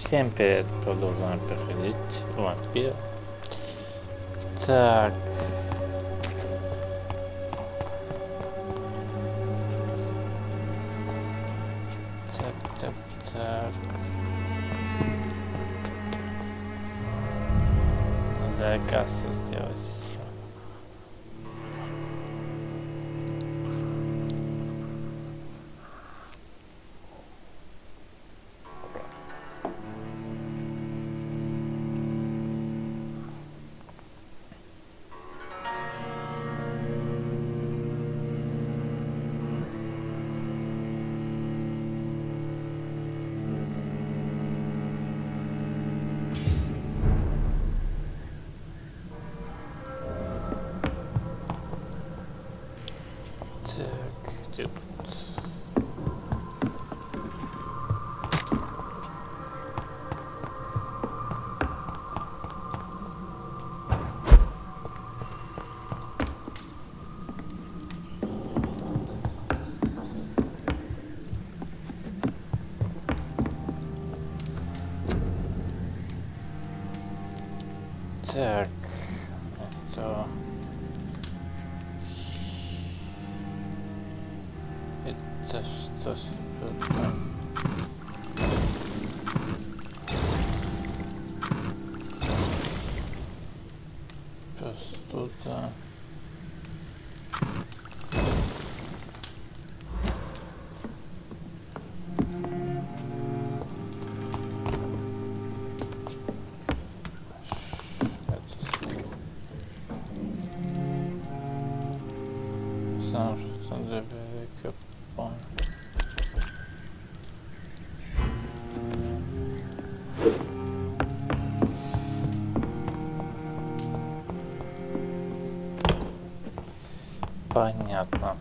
Всем привет, продолжаем проходить Vampyr. Так. Так. Надо кассу сделать. Так, это что ж тут? Простуда. Понятно.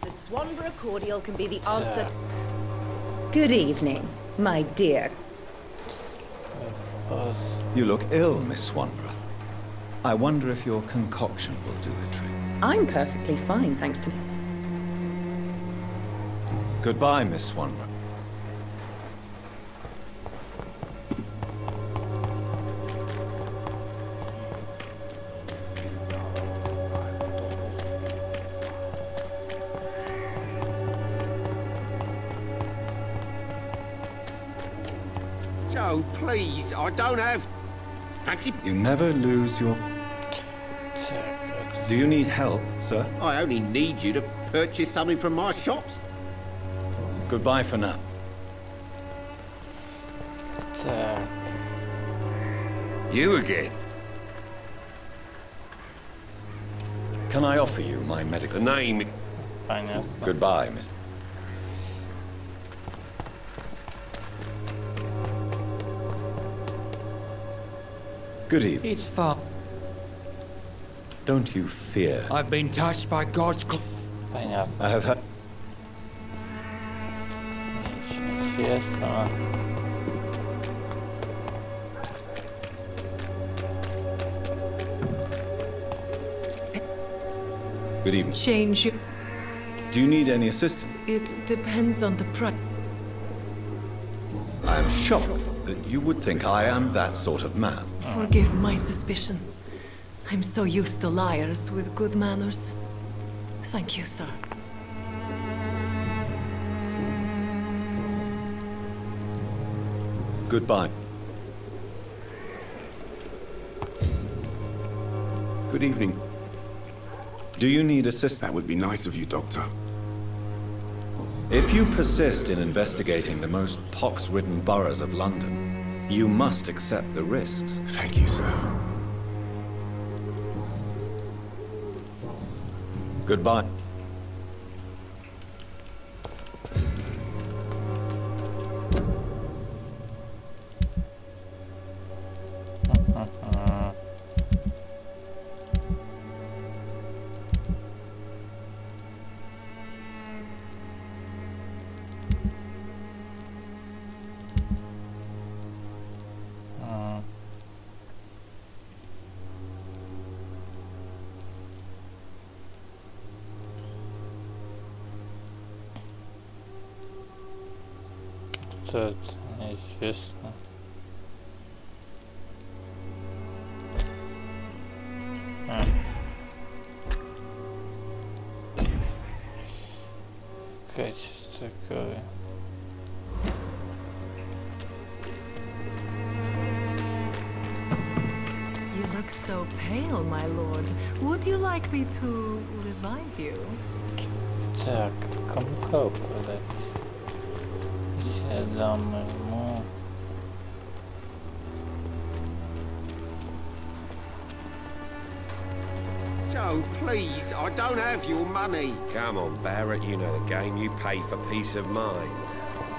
The Swanborough cordial can be the answer. Good evening, my dear. You look ill, Miss Swanborough. I wonder if your concoction will do the trick. I'm perfectly fine, thanks to... Goodbye, Miss Swanborough. Joe, please, I don't have... Fancy... You never lose your... Do you need help, sir? I only need you to purchase something from my shops. Goodbye for now. You again? Can I offer you my medical... The name... Goodbye, Mr. Good evening. It's far. Don't you fear. I've been touched by God's... I have had... Good evening. Change. Do you need any assistance? It depends on the price. I am shocked that you would think I am that sort of man. Forgive my suspicion. I'm so used to liars with good manners. Thank you, sir. Goodbye. Good evening. Do you need assistance? That would be nice of you, Doctor. If you persist in investigating the most pox-ridden boroughs of London, you must accept the risks. Thank you, sir. Goodbye. Это неизвестно. Качество крови. You look so pale, my lord. Would you like me to revive you? Так, кому продать? Я дам ему. Joe, please, I don't have your money. Come on, Barrett, you know the game. You pay for peace of mind.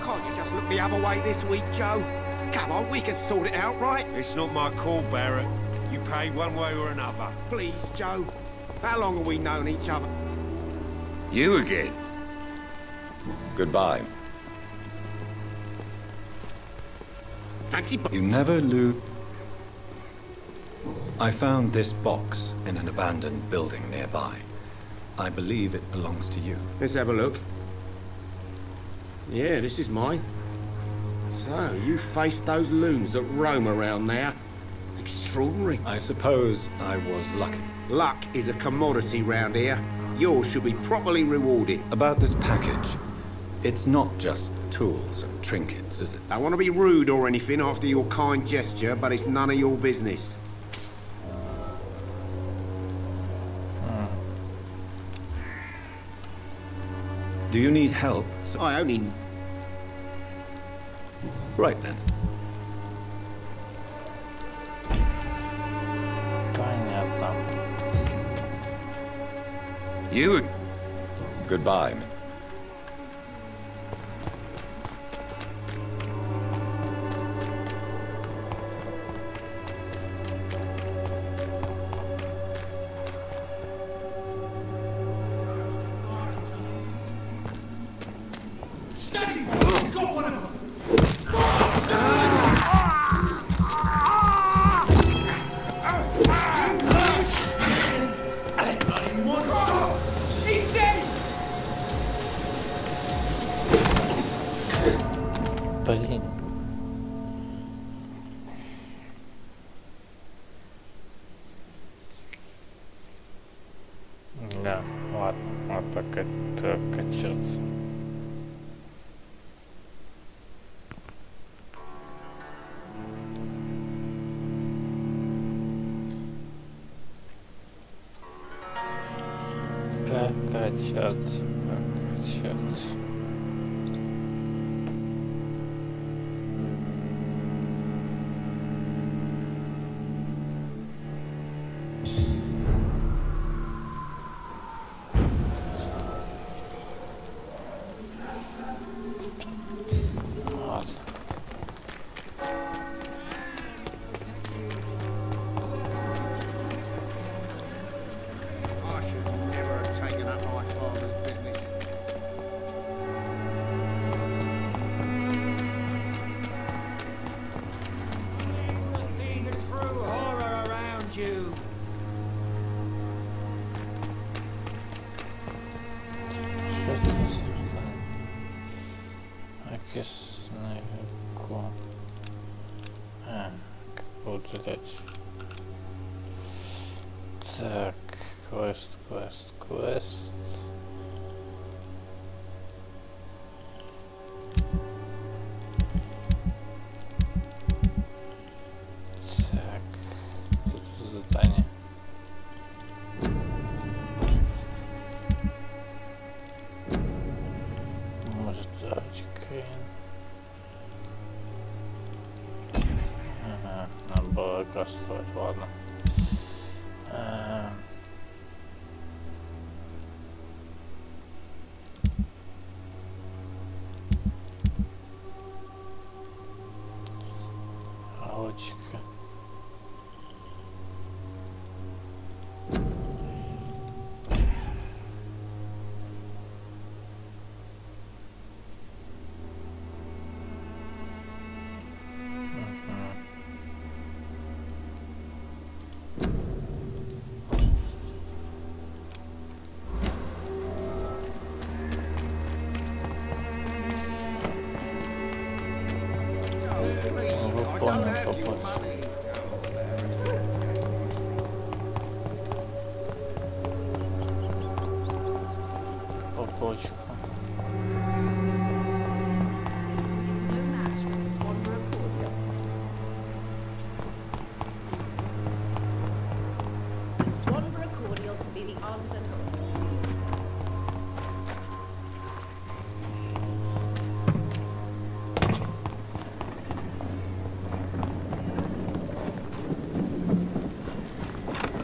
Can't you just look the other way this week, Joe? Come on, we can sort it out, right? It's not my call, Barrett. You pay one way or another. Please, Joe. How long have we known each other? You again? Goodbye. Fancy... You never lose. I found this box in an abandoned building nearby. I believe it belongs to you. Let's have a look. Yeah, this is mine. So, you faced those loons that roam around there. Extraordinary. I suppose I was lucky. Luck is a commodity round here. Yours should be properly rewarded. About this package, it's not just tools and trinkets, is it? I want to be rude or anything after your kind gesture, but it's none of your business. Do you need help? I only... Right then. Понятно. You... Goodbye. Блин. Да, ладно, вот так это качаться. Прокачаться, прокачаться. I should never have taken up my father's business. See the true horror around you. Что это за... Окисное легко. Как удалять? Так, квест. Так, тут задание. Хрен. Ага, надо было кастовать, ладно. Алочка. Выполнил попозже. Попочку. No match for the Swanborough cordial. The Swanborough cordial can be the answer to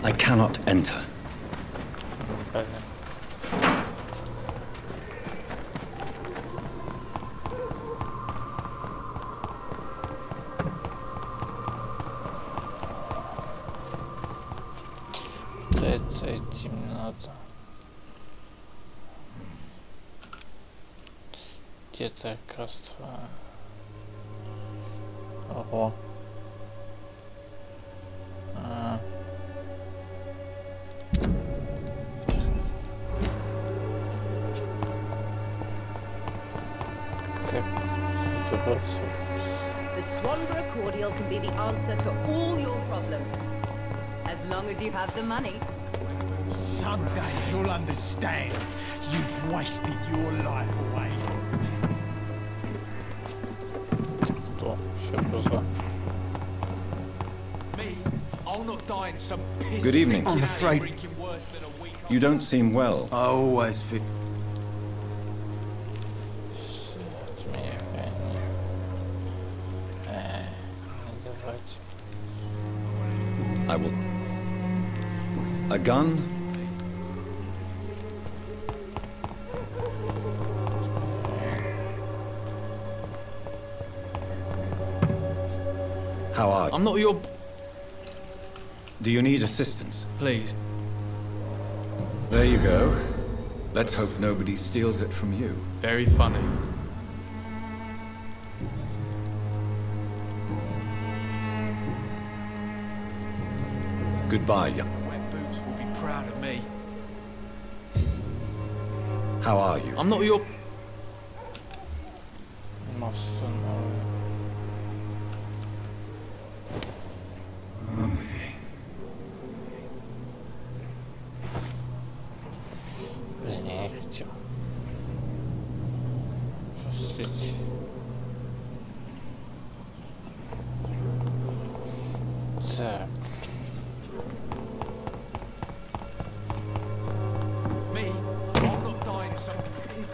I cannot enter. Идти мне надо. Где-то как раз... Ого. Как добраться? The Swanborough cordial can be the answer to all your problems. As long as you have the money. Someday you'll understand. You've wasted your life away. Кто? Еще глаза. Me, I'll not die in some piss. Good evening. I'm afraid- worse than a week. You don't seem well. I always feel... I will... A gun? How are you? I'm not your... Do you need assistance? Please. There you go. Let's hope nobody steals it from you. Very funny. Goodbye, young. Wet boots will be proud of me. How are you? I'm not your... Блин, я не хотел. Простите. Так. Me, I'll not die in some piss.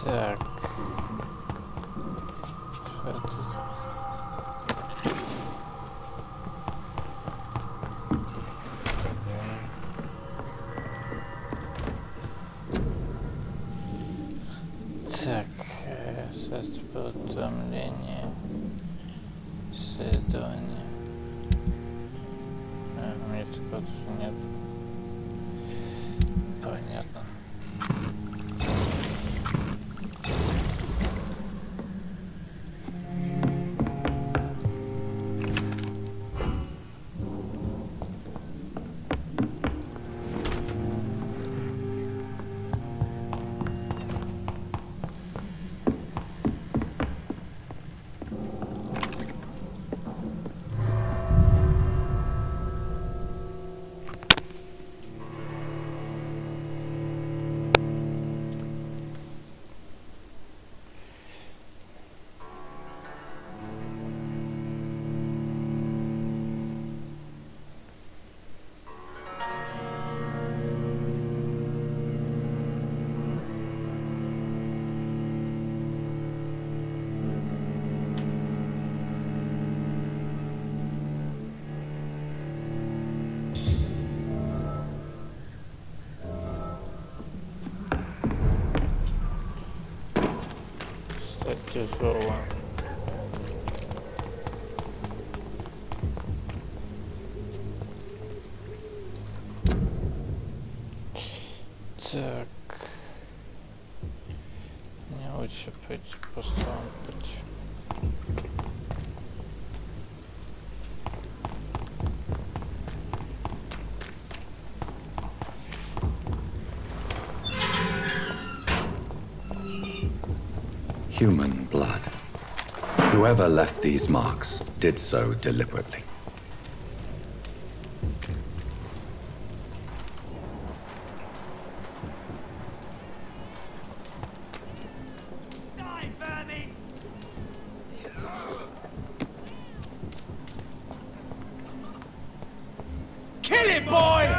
Так. Что это? Так, уведомление, исследование. У меня такого тоже нет. Понятно. Тяжело. Так. Мне лучше пойти по старому пути. Human blood. Whoever left these marks did so deliberately. Kill him, boy!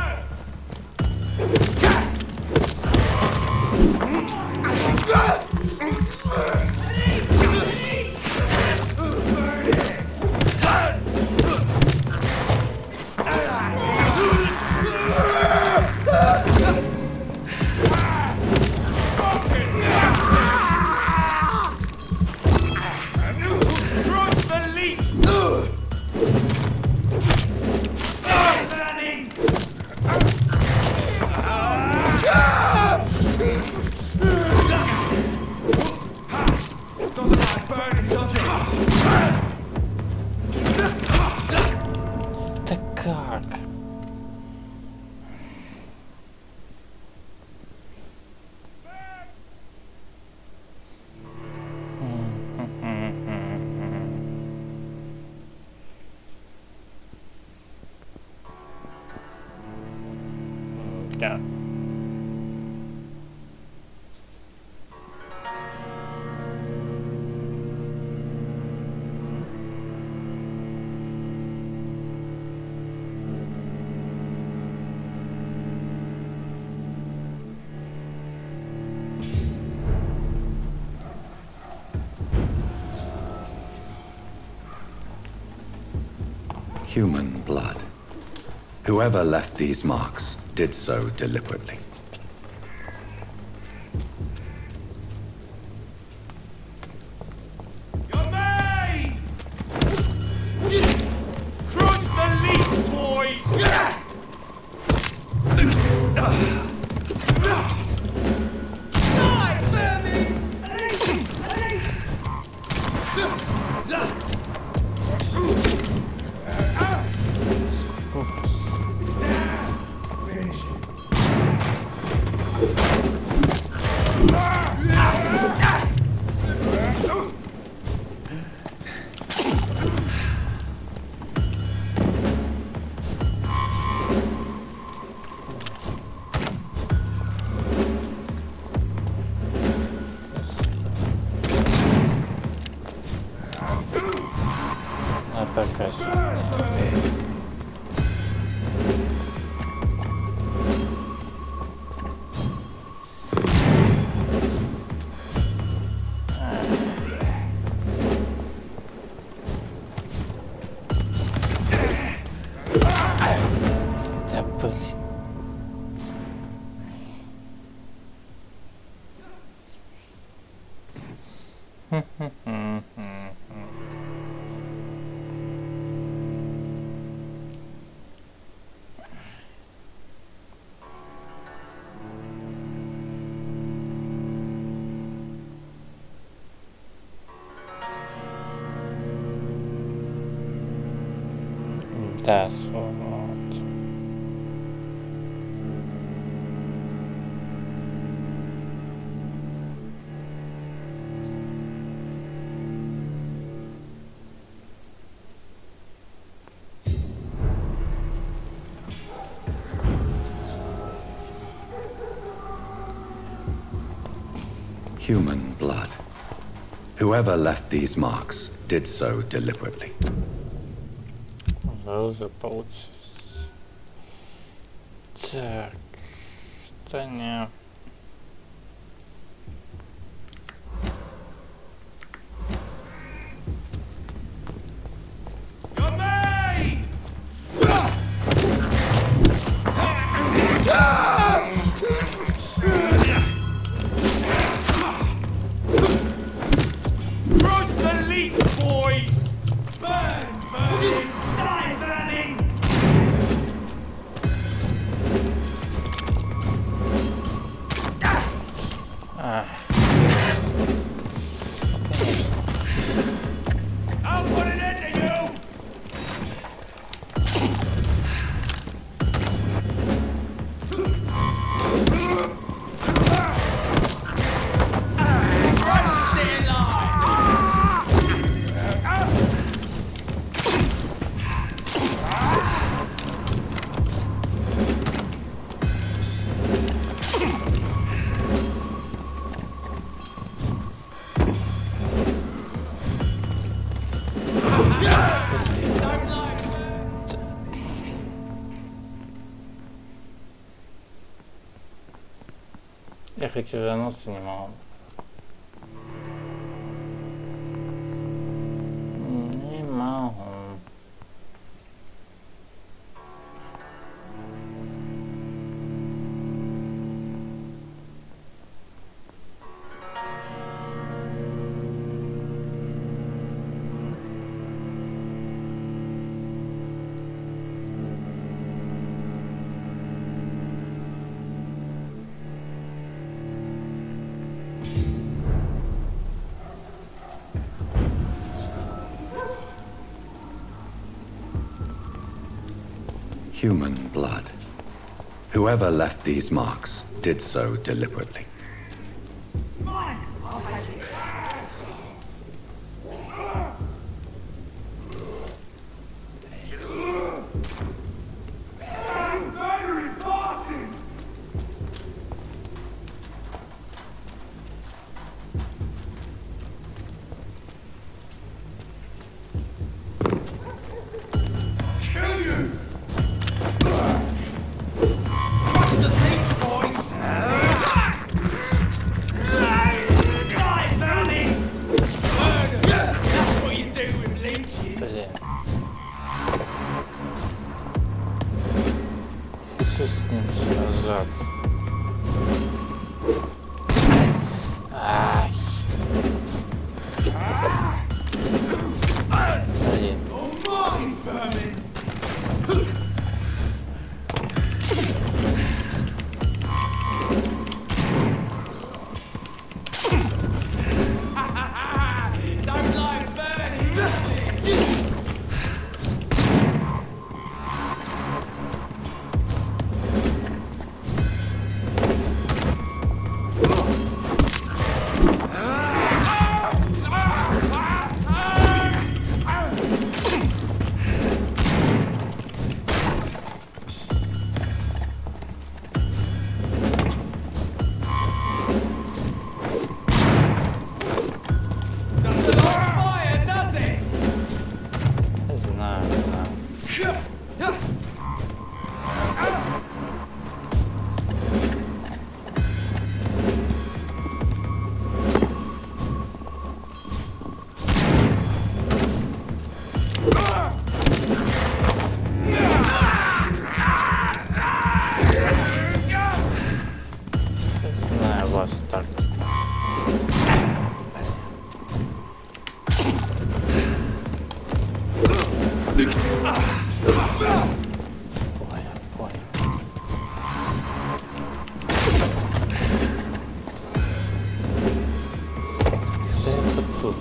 Yeah. Human blood. Whoever left these marks did so deliberately. You're made! Cross the leash, boys! Да, вот. Human blood. Whoever left these marks did so deliberately. Уже получится. Так, да не. Я хотел вернуться, не могу. Не могу. Human blood. Whoever left these marks did so deliberately. Хочу с ним сражаться. Ай. Блин. тут.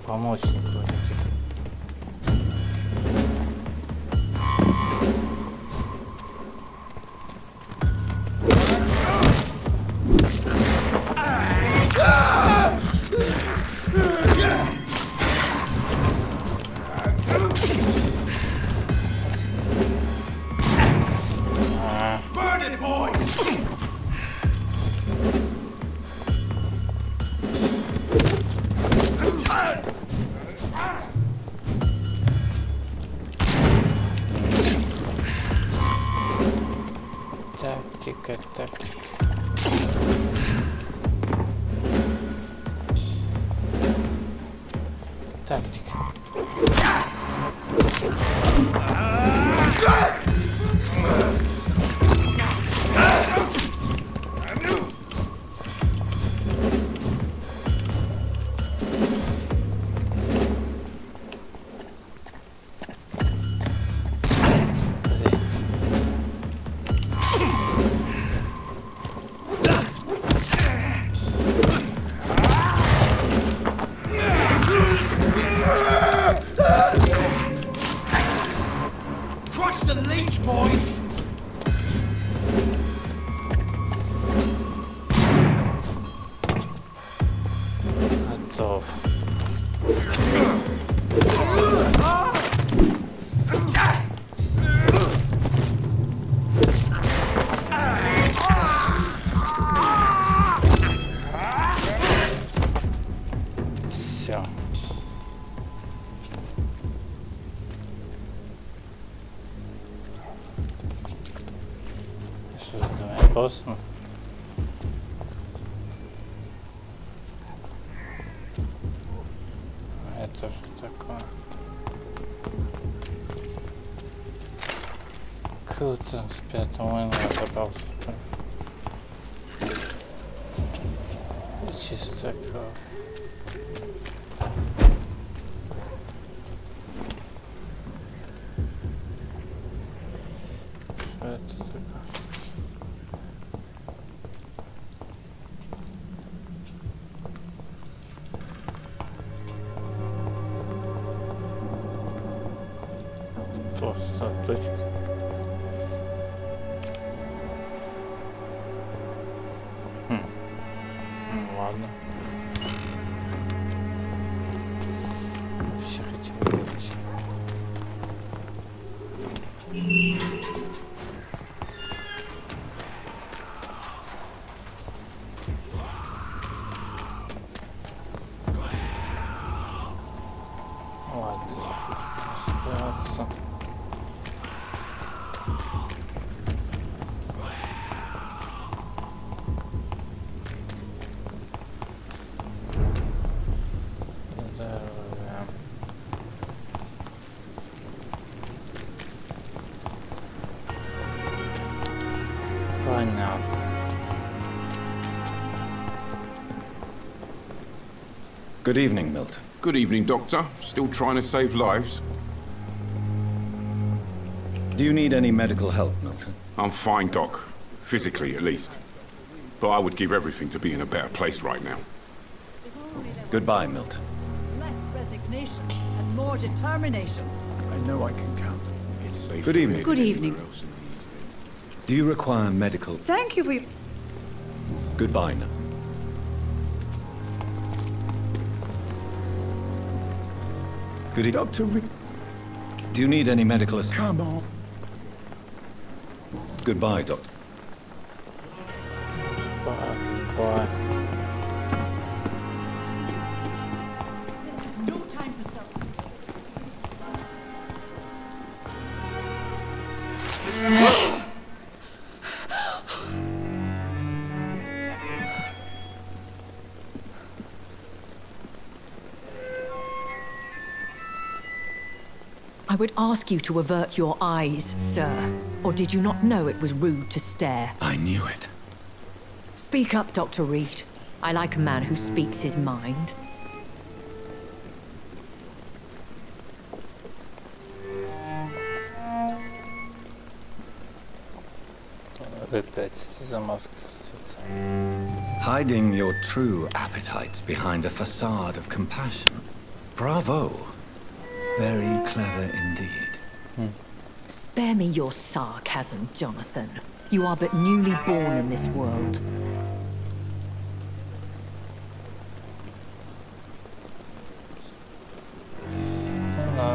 Помощник вроде. Тактика. Серьезно? Это что такое? Круто, с 5 войны отобрался. Чисто кровь. Что это такое? Просто точка. Ладно. Все хотел выйти. Ладно, не хочу спрятаться. Понятно. Good evening, Milton. Good evening, Doctor. Still trying to save lives? Do you need any medical help, Milton? I'm fine, Doc. Physically, at least. But I would give everything to be in a better place right now. Goodbye, Milton. Less resignation and more determination. I know I can count. It's safe. Good evening. Good evening. Do you require medical... Thank you for your... Goodbye now. Good evening. Dr. Rick. Do you need any medical assistance? Come on. Goodbye, Doctor. Bye. This is no time for self. I would ask you to avert your eyes, sir. Or did you not know it was rude to stare? I knew it. Speak up, Dr. Reed. I like a man who speaks his mind. Hiding your true appetites behind a facade of compassion. Bravo. Very clever indeed. Spare me your sarcasm, Jonathan. You are but newly born in this world.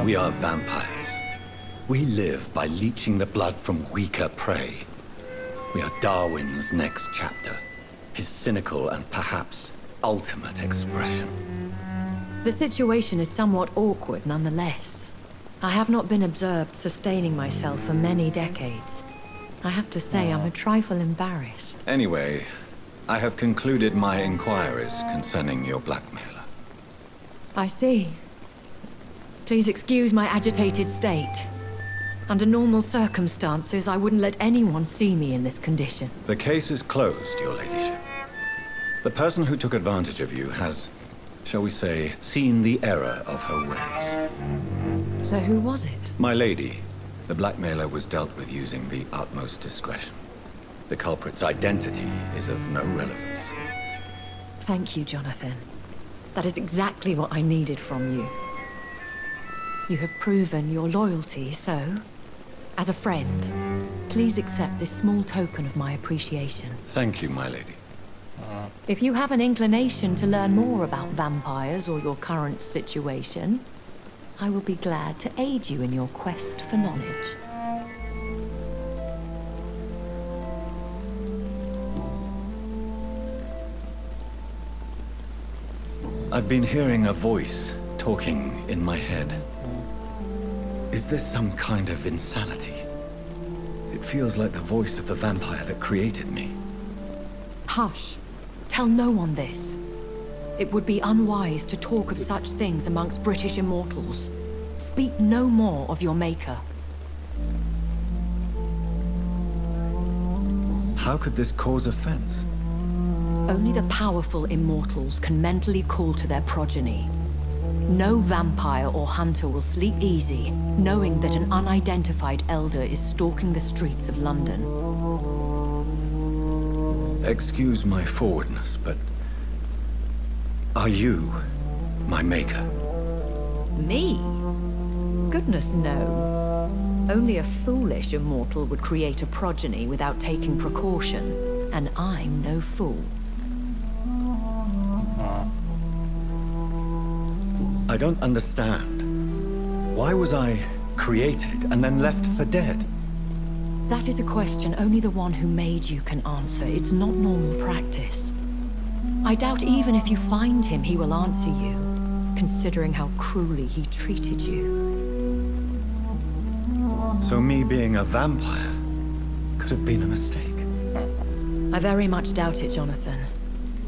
We are vampires. We live by leeching the blood from weaker prey. We are Darwin's next chapter. His cynical and perhaps ultimate expression. The situation is somewhat awkward nonetheless. I have not been observed sustaining myself for many decades. I have to say I'm a trifle embarrassed. Anyway, I have concluded my inquiries concerning your blackmailer. I see. Please excuse my agitated state. Under normal circumstances, I wouldn't let anyone see me in this condition. The case is closed, your ladyship. The person who took advantage of you has, shall we say, seen the error of her ways. So who was it? My lady, the blackmailer was dealt with using the utmost discretion. The culprit's identity is of no relevance. Thank you, Jonathan. That is exactly what I needed from you. You have proven your loyalty, so, as a friend, please accept this small token of my appreciation. Thank you, my lady. If you have an inclination to learn more about vampires or your current situation, I will be glad to aid you in your quest for knowledge. I've been hearing a voice talking in my head. Is this some kind of insanity? It feels like the voice of the vampire that created me. Hush. Tell no one this. It would be unwise to talk of such things amongst British immortals. Speak no more of your maker. How could this cause offense? Only the powerful immortals can mentally call to their progeny. No vampire or hunter will sleep easy, knowing that an unidentified elder is stalking the streets of London. Excuse my forwardness, but... are you my maker? Me? Goodness, no. Only a foolish immortal would create a progeny without taking precaution, and I'm no fool. I don't understand. Why was I created and then left for dead? That is a question only the one who made you can answer. It's not normal practice. I doubt even if you find him, he will answer you, considering how cruelly he treated you. So me being a vampire could have been a mistake. I very much doubt it, Jonathan.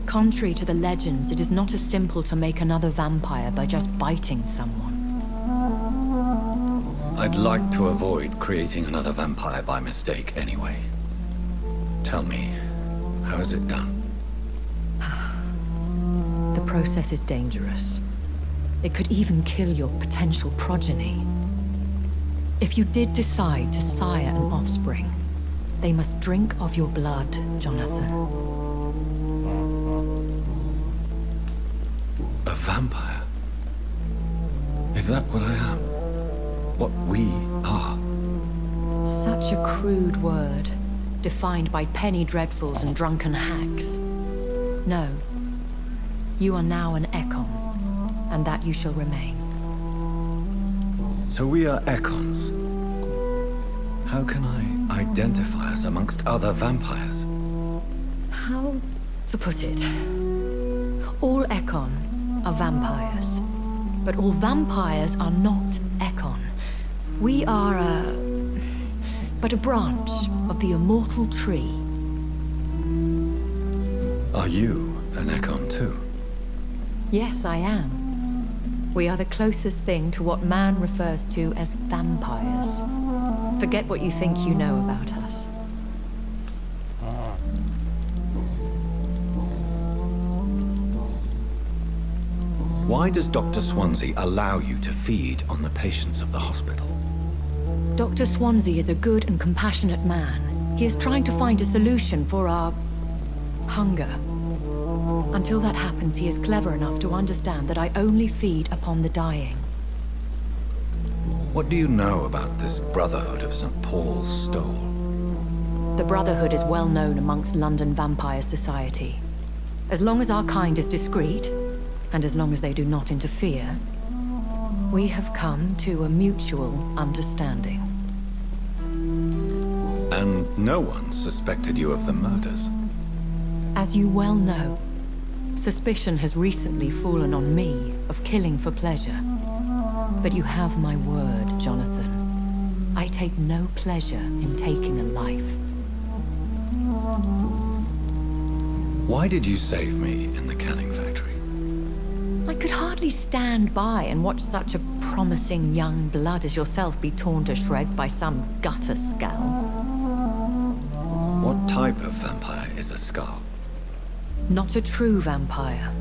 Contrary to the legends, it is not as simple to make another vampire by just biting someone. I'd like to avoid creating another vampire by mistake anyway. Tell me, how is it done? The process is dangerous. It could even kill your potential progeny. If you did decide to sire an offspring, they must drink of your blood, Jonathan. A vampire? Is that what I am? What we are? Such a crude word, defined by penny dreadfuls and drunken hacks. No. You are now an Ekon, and that you shall remain. So we are Ekons. How can I identify us amongst other vampires? How to put it? All Ekon are vampires, but all vampires are not Ekon. We are but a branch of the immortal tree. Are you an Ekon too? Yes, I am. We are the closest thing to what man refers to as vampires. Forget what you think you know about us. Why does Dr. Swansea allow you to feed on the patients of the hospital? Dr. Swansea is a good and compassionate man. He is trying to find a solution for our hunger. Until that happens, he is clever enough to understand that I only feed upon the dying. What do you know about this Brotherhood of St. Paul's Stole? The Brotherhood is well known amongst London vampire society. As long as our kind is discreet, and as long as they do not interfere, we have come to a mutual understanding. And no one suspected you of the murders? As you well know, suspicion has recently fallen on me of killing for pleasure. But you have my word, Jonathan. I take no pleasure in taking a life. Why did you save me in the canning factory? I could hardly stand by and watch such a promising young blood as yourself be torn to shreds by some gutter skull. What type of vampire is a skull? Not a true vampire.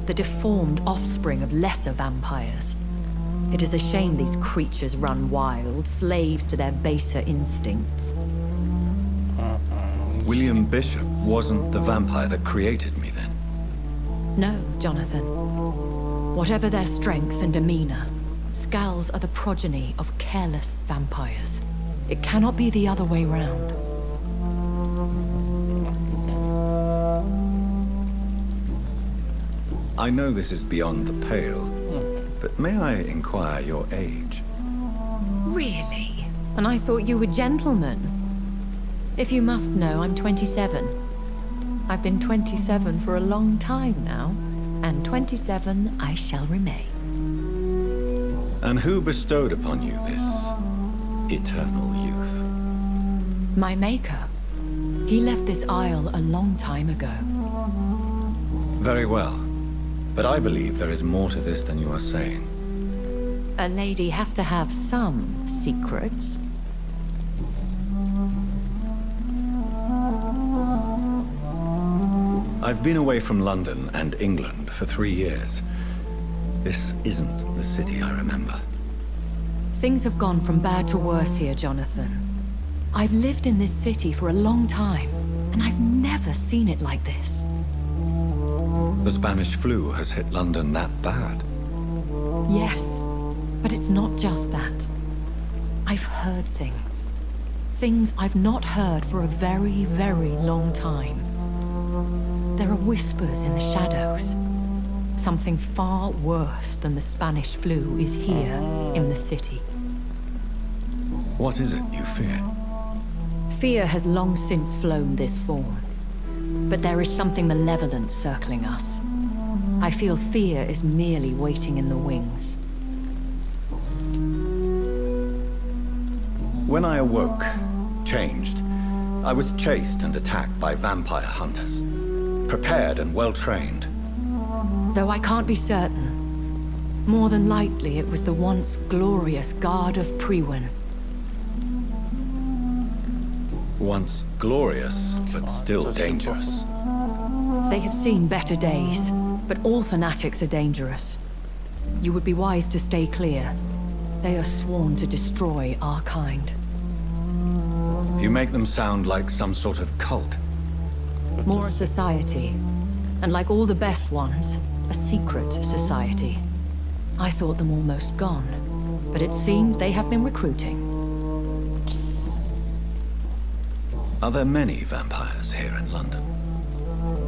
The deformed offspring of lesser vampires. It is a shame these creatures run wild, slaves to their baser instincts. William Bishop wasn't the vampire that created me then? No, Jonathan. Whatever their strength and demeanor, Skulls are the progeny of careless vampires. It cannot be the other way round. I know this is beyond the pale, but may I inquire your age? Really? And I thought you were gentlemen. If you must know, I'm 27. I've been 27 for a long time now, and 27 I shall remain. And who bestowed upon you this eternal youth? My maker. He left this isle a long time ago. Very well. But I believe there is more to this than you are saying. A lady has to have some secrets. I've been away from London and England for 3 years. This isn't the city I remember. Things have gone from bad to worse here, Jonathan. I've lived in this city for a long time, and I've never seen it like this. The Spanish flu has hit London that bad. Yes, but it's not just that. I've heard things. Things I've not heard for a very, very long time. There are whispers in the shadows. Something far worse than the Spanish flu is here in the city. What is it you fear? Fear has long since flown this form. But there is something malevolent circling us. I feel fear is merely waiting in the wings. When I awoke, changed, I was chased and attacked by vampire hunters. Prepared and well-trained. Though I can't be certain, more than likely it was the once glorious Guard of Prewin. Once glorious, but still dangerous. They have seen better days, but all fanatics are dangerous. You would be wise to stay clear. They are sworn to destroy our kind. You make them sound like some sort of cult. More a society. And like all the best ones, a secret society. I thought them almost gone, but it seemed they have been recruiting. Are there many vampires here in London?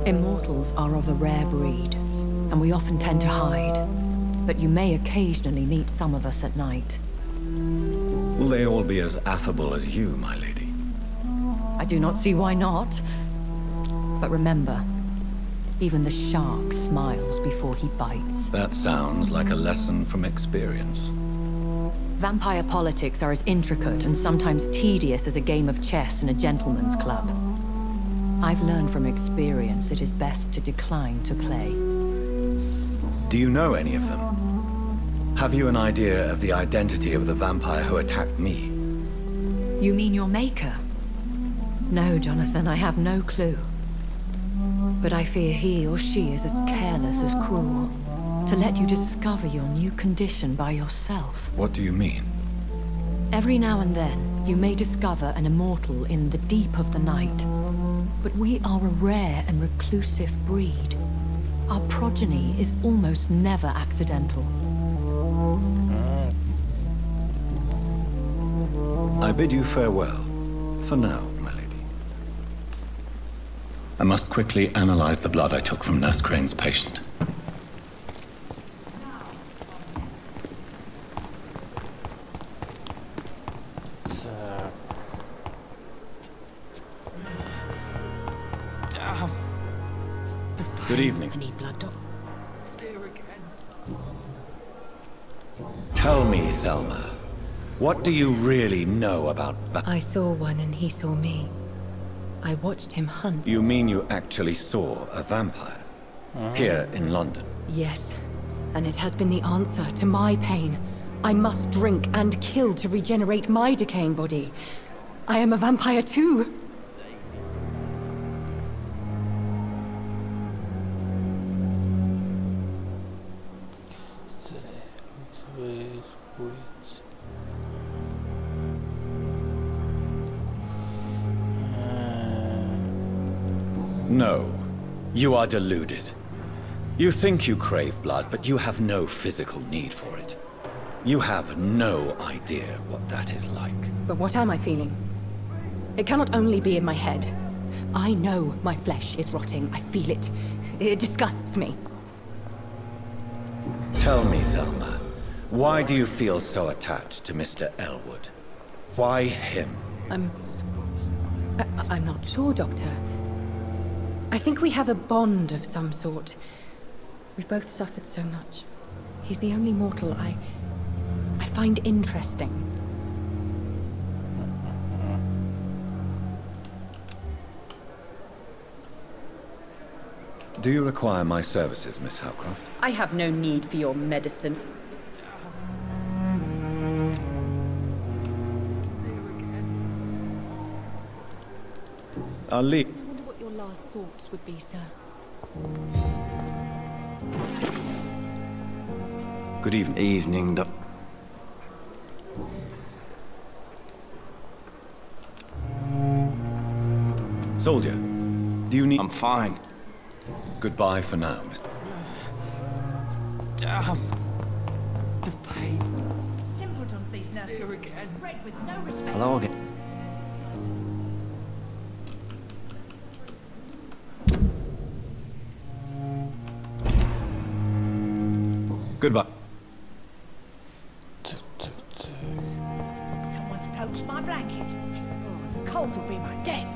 Immortals are of a rare breed, and we often tend to hide. But you may occasionally meet some of us at night. Will they all be as affable as you, my lady? I do not see why not. But remember, even the shark smiles before he bites. That sounds like a lesson from experience. Vampire politics are as intricate and sometimes tedious as a game of chess in a gentleman's club. I've learned from experience it is best to decline to play. Do you know any of them? Have you an idea of the identity of the vampire who attacked me? You mean your maker? No, Jonathan, I have no clue. But I fear he or she is as careless as cruel. To let you discover your new condition by yourself. What do you mean? Every now and then, you may discover an immortal in the deep of the night. But we are a rare and reclusive breed. Our progeny is almost never accidental. I bid you farewell. For now, my lady. I must quickly analyze the blood I took from Nurse Crane's patient. Good evening. I need blood, Doc. Tell me, Thelma, what do you really know about I saw one and he saw me. I watched him hunt. You mean you actually saw a vampire? Here in London? Yes. And it has been the answer to my pain. I must drink and kill to regenerate my decaying body. I am a vampire too. No, you are deluded. You think you crave blood, but you have no physical need for it. You have no idea what that is like. But what am I feeling? It cannot only be in my head. I know my flesh is rotting. I feel it. It disgusts me. Tell me, Thelma, why do you feel so attached to Mr. Elwood? Why him? I'm not sure, Doctor. I think we have a bond of some sort. We've both suffered so much. He's the only mortal I find interesting. Do you require my services, Miss Howcroft? I have no need for your medicine. I'll leave. I wonder what your last thoughts would be, sir. Good evening. Evening, Doc. Soldier, do you need... I'm fine. Goodbye for now, Miss... Damn. The pain. Simpletons, these nurses. Here again. Bred with no respect. Hello again. Goodbye. Someone's poached my blanket. Oh, the cold will be my death.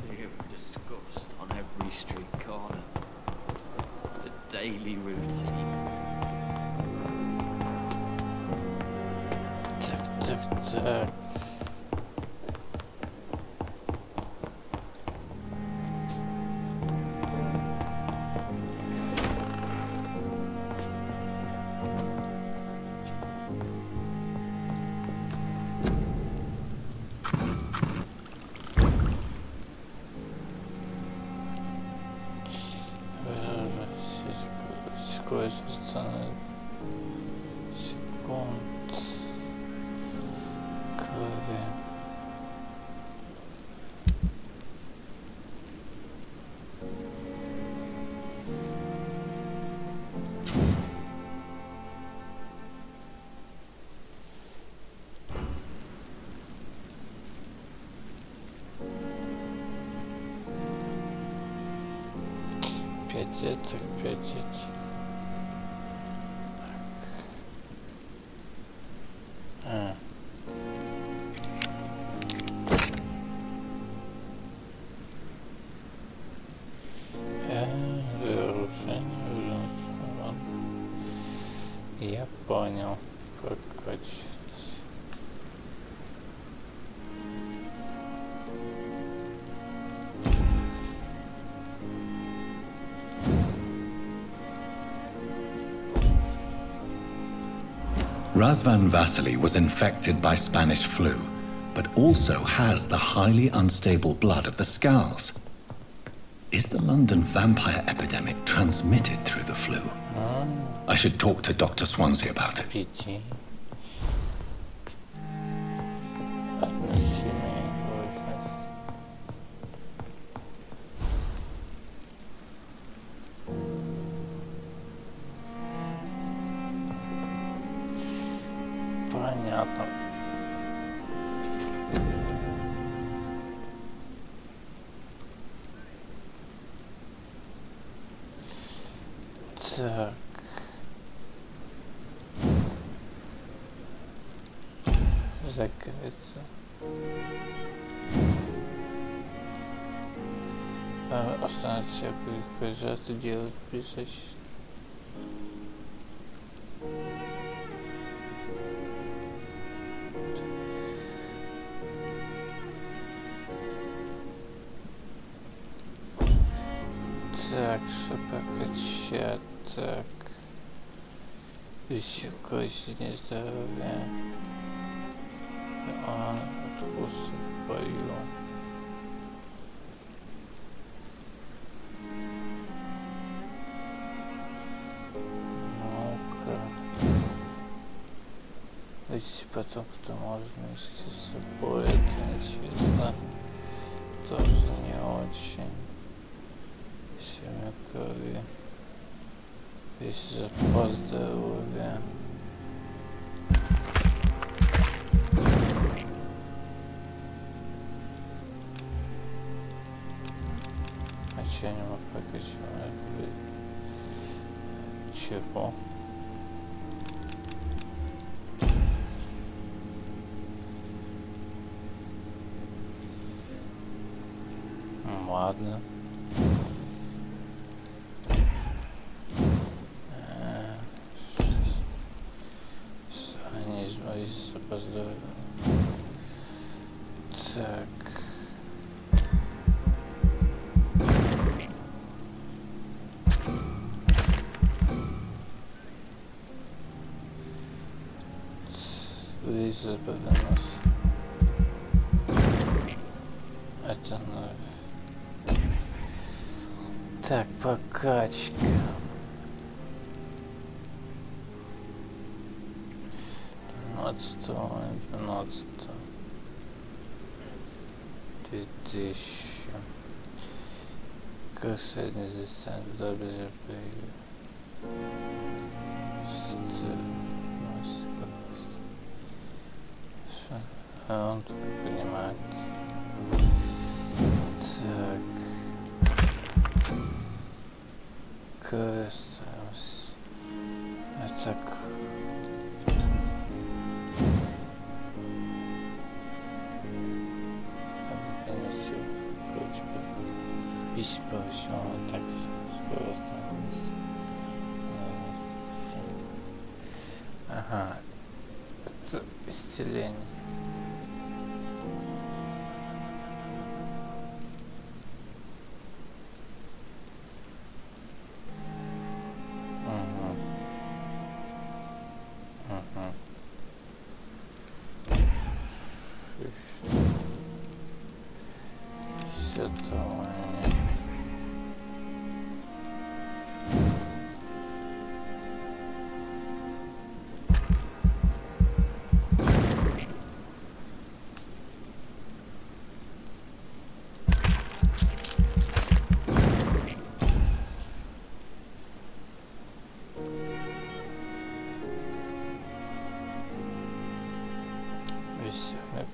Fear and disgust on every street corner. The daily routine. Так. Секунд. Крови. Пять этих. Я понял, как качать. Razvan Vasily was infected by Spanish flu, but also has the highly unstable blood of the Scows. Is the London vampire epidemic transmitted through the flu? I should talk to Dr. Swansea about it. Пяти. Понятно. Так. Закрыться. Остановить всякую прижатую делать беззащитно. Так, что прокачать, так. Еще красивее здоровье. Откусы в бою. Ну-ка. Если потом кто может вместе с собой, это интересно. Тоже не очень. Семя крови. Весь запас здоровья. А че не могу прокачать? Чего? Ладно. Опоздаю. Так. вынос. Это ну... Так, покачка. 12. 2000. Как средний дистанс добре а он только понимает. Так. Крестимся. А так. Все, так просто. Ага. Это исцеление.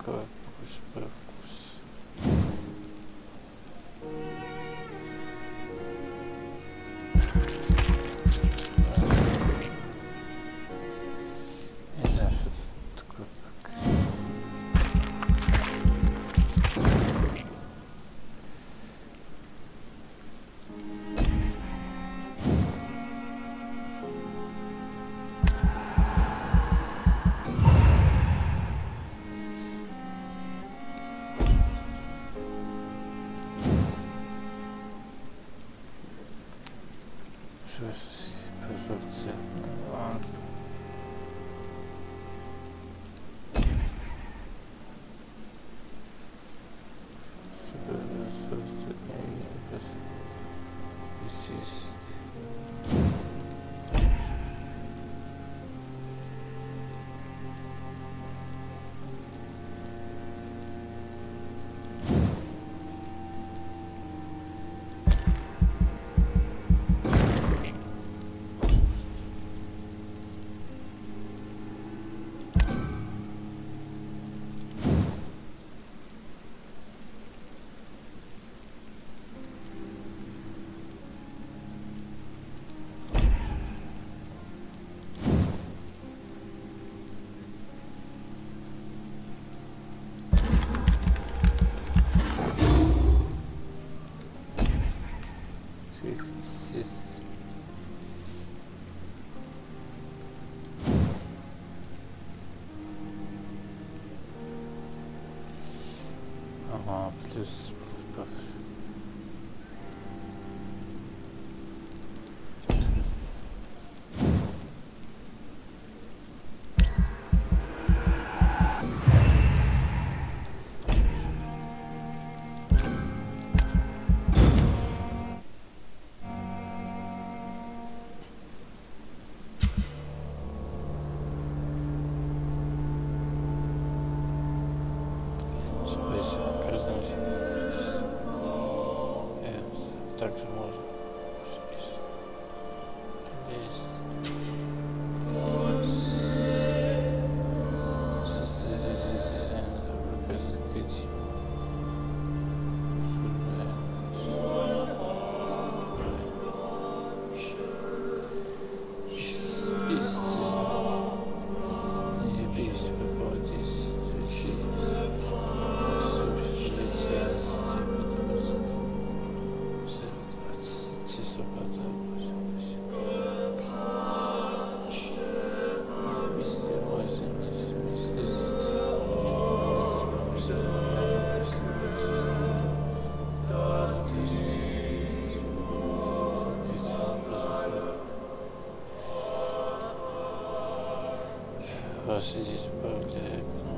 Какой вкус. Не знаю, что тут такое. Прожекция. Ага, плюс также можно здесь были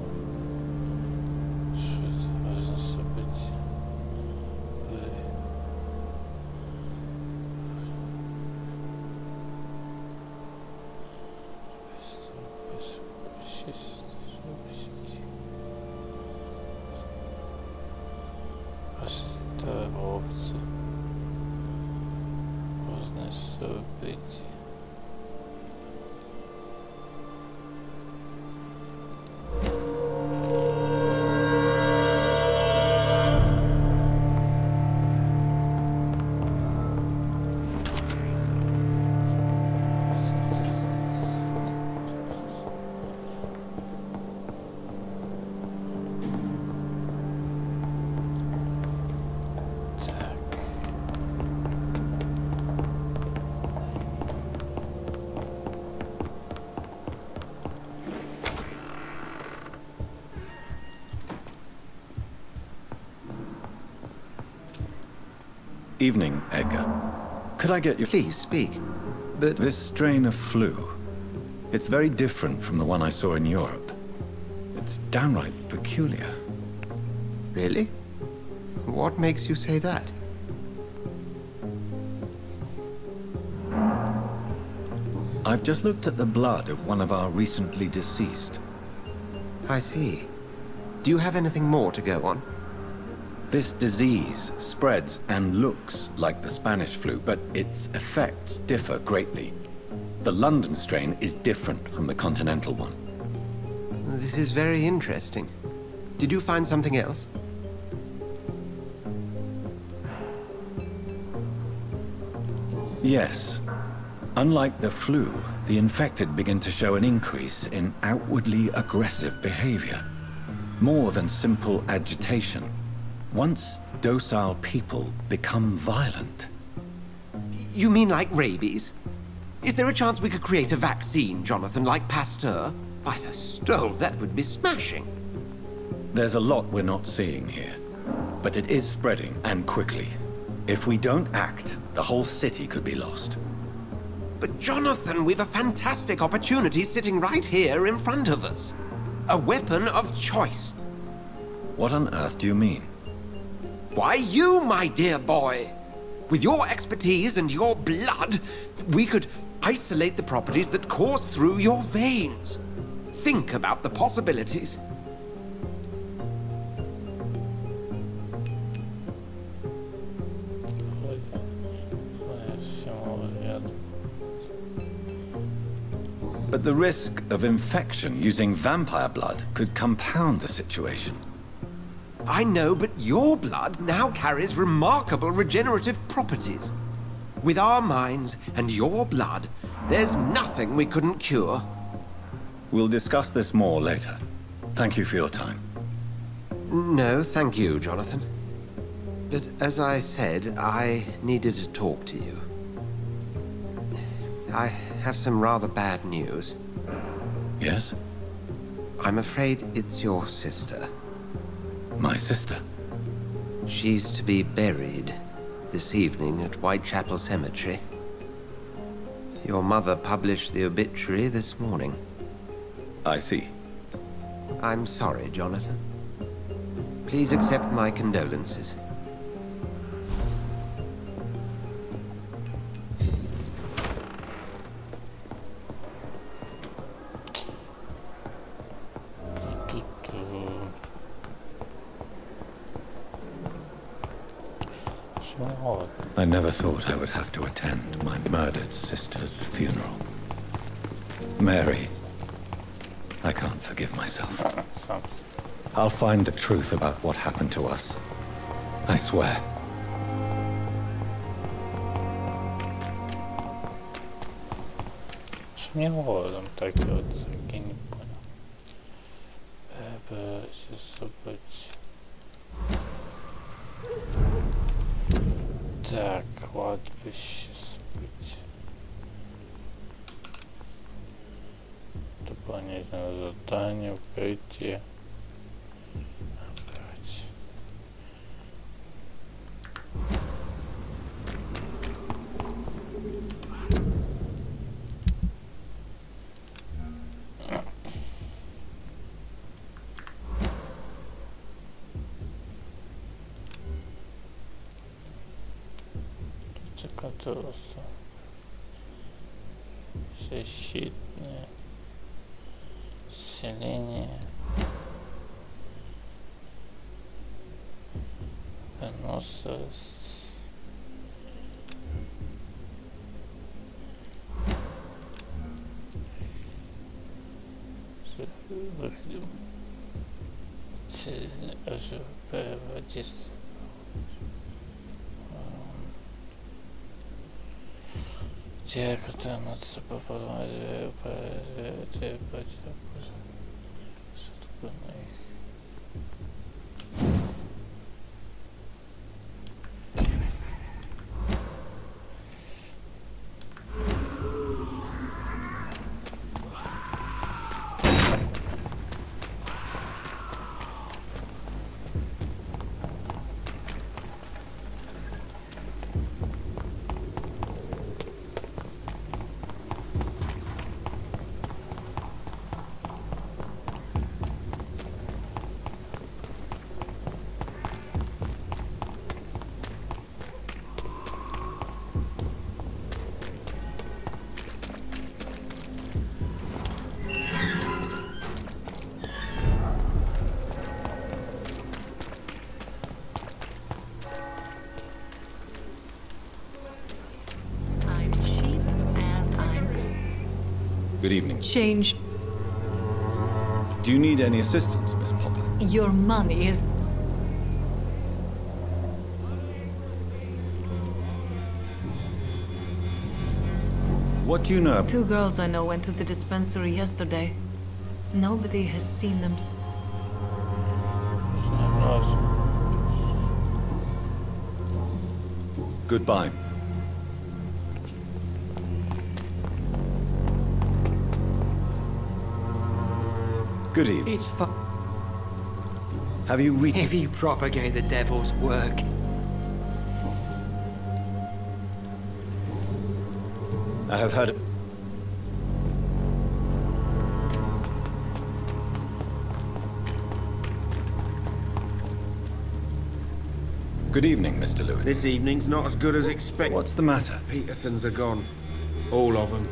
события. Узнай события. Evening, Edgar. Could I get you... Please, speak. But this strain of flu, it's very different from the one I saw in Europe. It's downright peculiar. Really? What makes you say that? I've just looked at the blood of one of our recently deceased. I see. Do you have anything more to go on? This disease spreads and looks like the Spanish flu, but its effects differ greatly. The London strain is different from the continental one. This is very interesting. Did you find something else? Yes. Unlike the flu, the infected begin to show an increase in outwardly aggressive behavior. More than simple agitation. Once docile people become violent. You mean like rabies? Is there a chance we could create a vaccine, Jonathan, like Pasteur? By the stove, that would be smashing. There's a lot we're not seeing here. But it is spreading, and quickly. If we don't act, the whole city could be lost. But Jonathan, we've a fantastic opportunity sitting right here in front of us. A weapon of choice. What on earth do you mean? Why, you, my dear boy. With your expertise and your blood, we could isolate the properties that course through your veins. Think about the possibilities. But the risk of infection using vampire blood could compound the situation. I know, but your blood now carries remarkable regenerative properties. With our minds and your blood, there's nothing we couldn't cure. We'll discuss this more later. Thank you for your time. No, thank you, Jonathan. But as I said, I needed to talk to you. I have some rather bad news. Yes? I'm afraid it's your sister. My sister? She's to be buried this evening at Whitechapel Cemetery. Your mother published the obituary this morning. I see. I'm sorry, Jonathan. Please accept my condolences. I never thought I would have to attend my murdered sister's funeral. Mary, I can't forgive myself. I'll find the truth about what happened to us. I swear. Шмелодом так вот, я не понял. Сейчас забыть. Так, кладбище события. Дополнительное задание, пройти. Опять. Катастрофа. Защитное. Селение. Выносливость. выходим. Действие. Те, которые надо попадать, Good evening. Change. Do you need any assistance, Miss Popper? Your money is... What do you know? 2 girls I know went to the dispensary yesterday. Nobody has seen them. Goodbye. Good evening. It's Have you if you propagate the devil's work. I have heard... Good evening, Mr. Lewis. This evening's not as good as expected. What's the matter? Petersons are gone. All of them.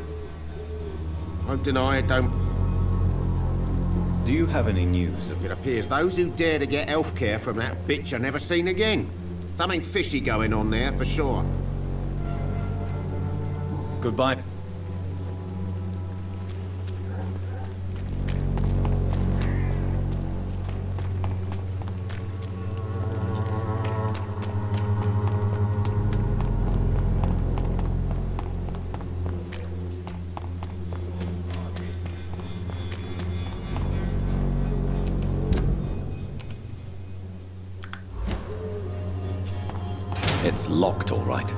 Won't deny it, don't... Do you have any news of... It appears those who dare to get healthcare from that bitch are never seen again. Something fishy going on there, for sure. Goodbye. It's locked, all right.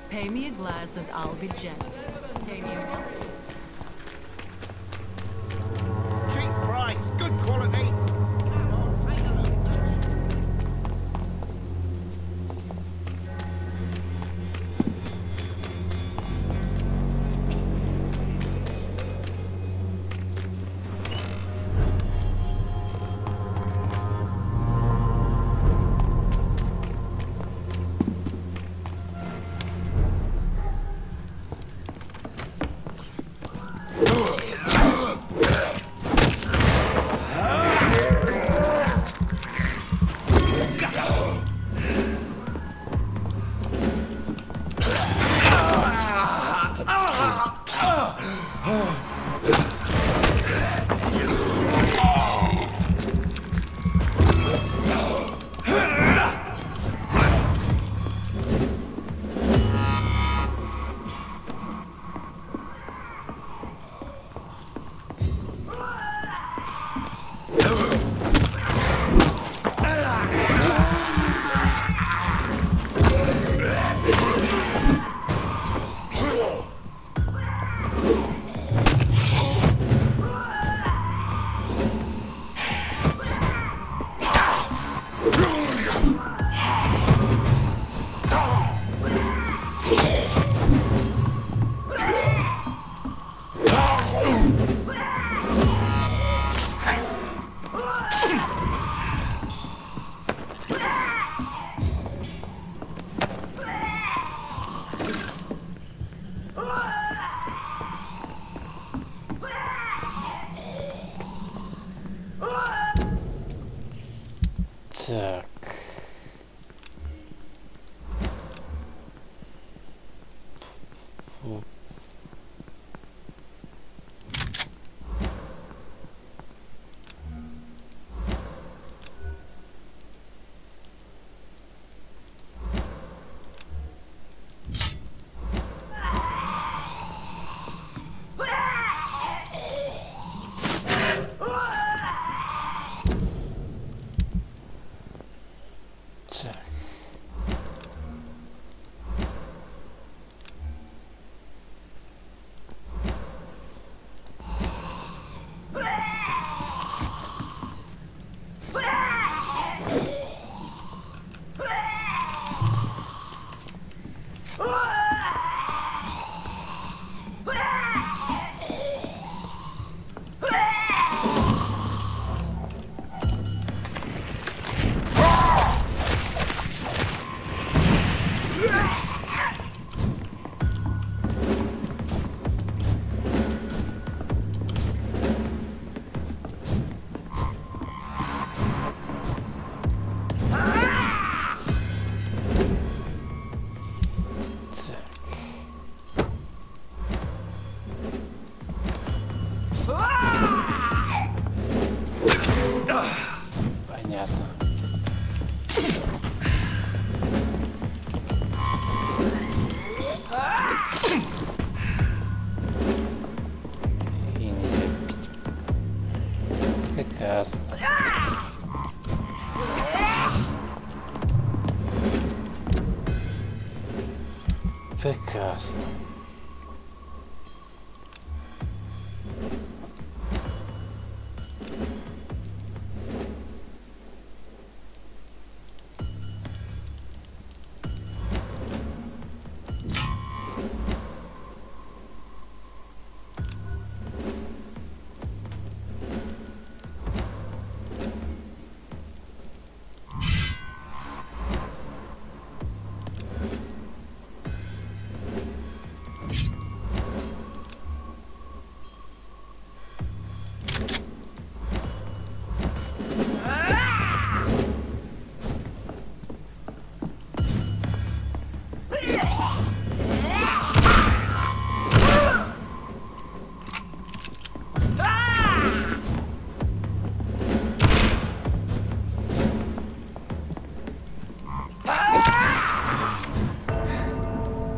Pay me a glass and I'll be gentle. Pay me a glass. Cheap price, good quality. Come on, take a look. Так. понятно. И не забить. Прекрасно. Прекрасно.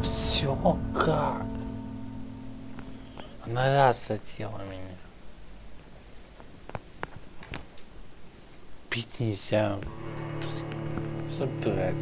Все как? Она раз задела меня. Пить нельзя. Забирать.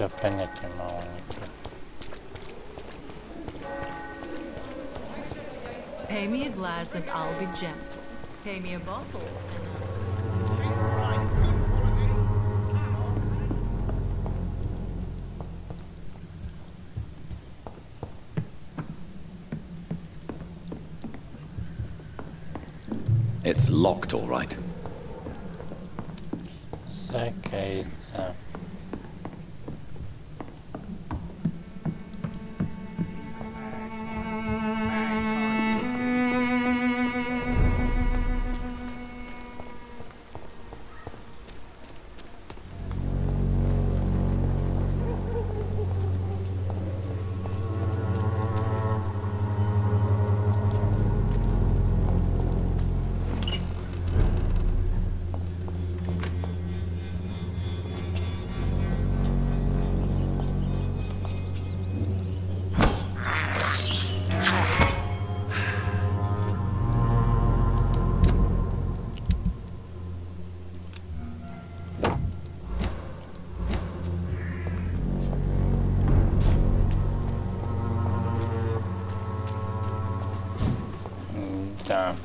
Я понять не могу никак. Pay me a glass and I'll be gentle. Pay me a bottle and It's locked, all right. Закрыто. Да.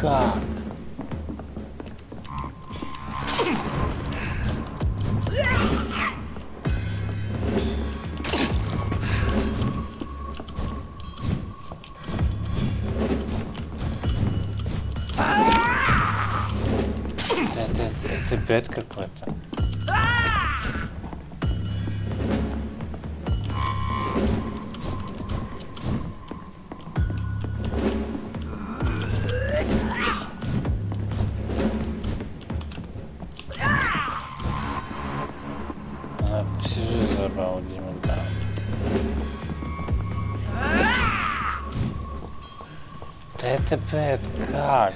Как? Это опять какой-то. Она всю жизнь забрала Диму, да. Да это опять как?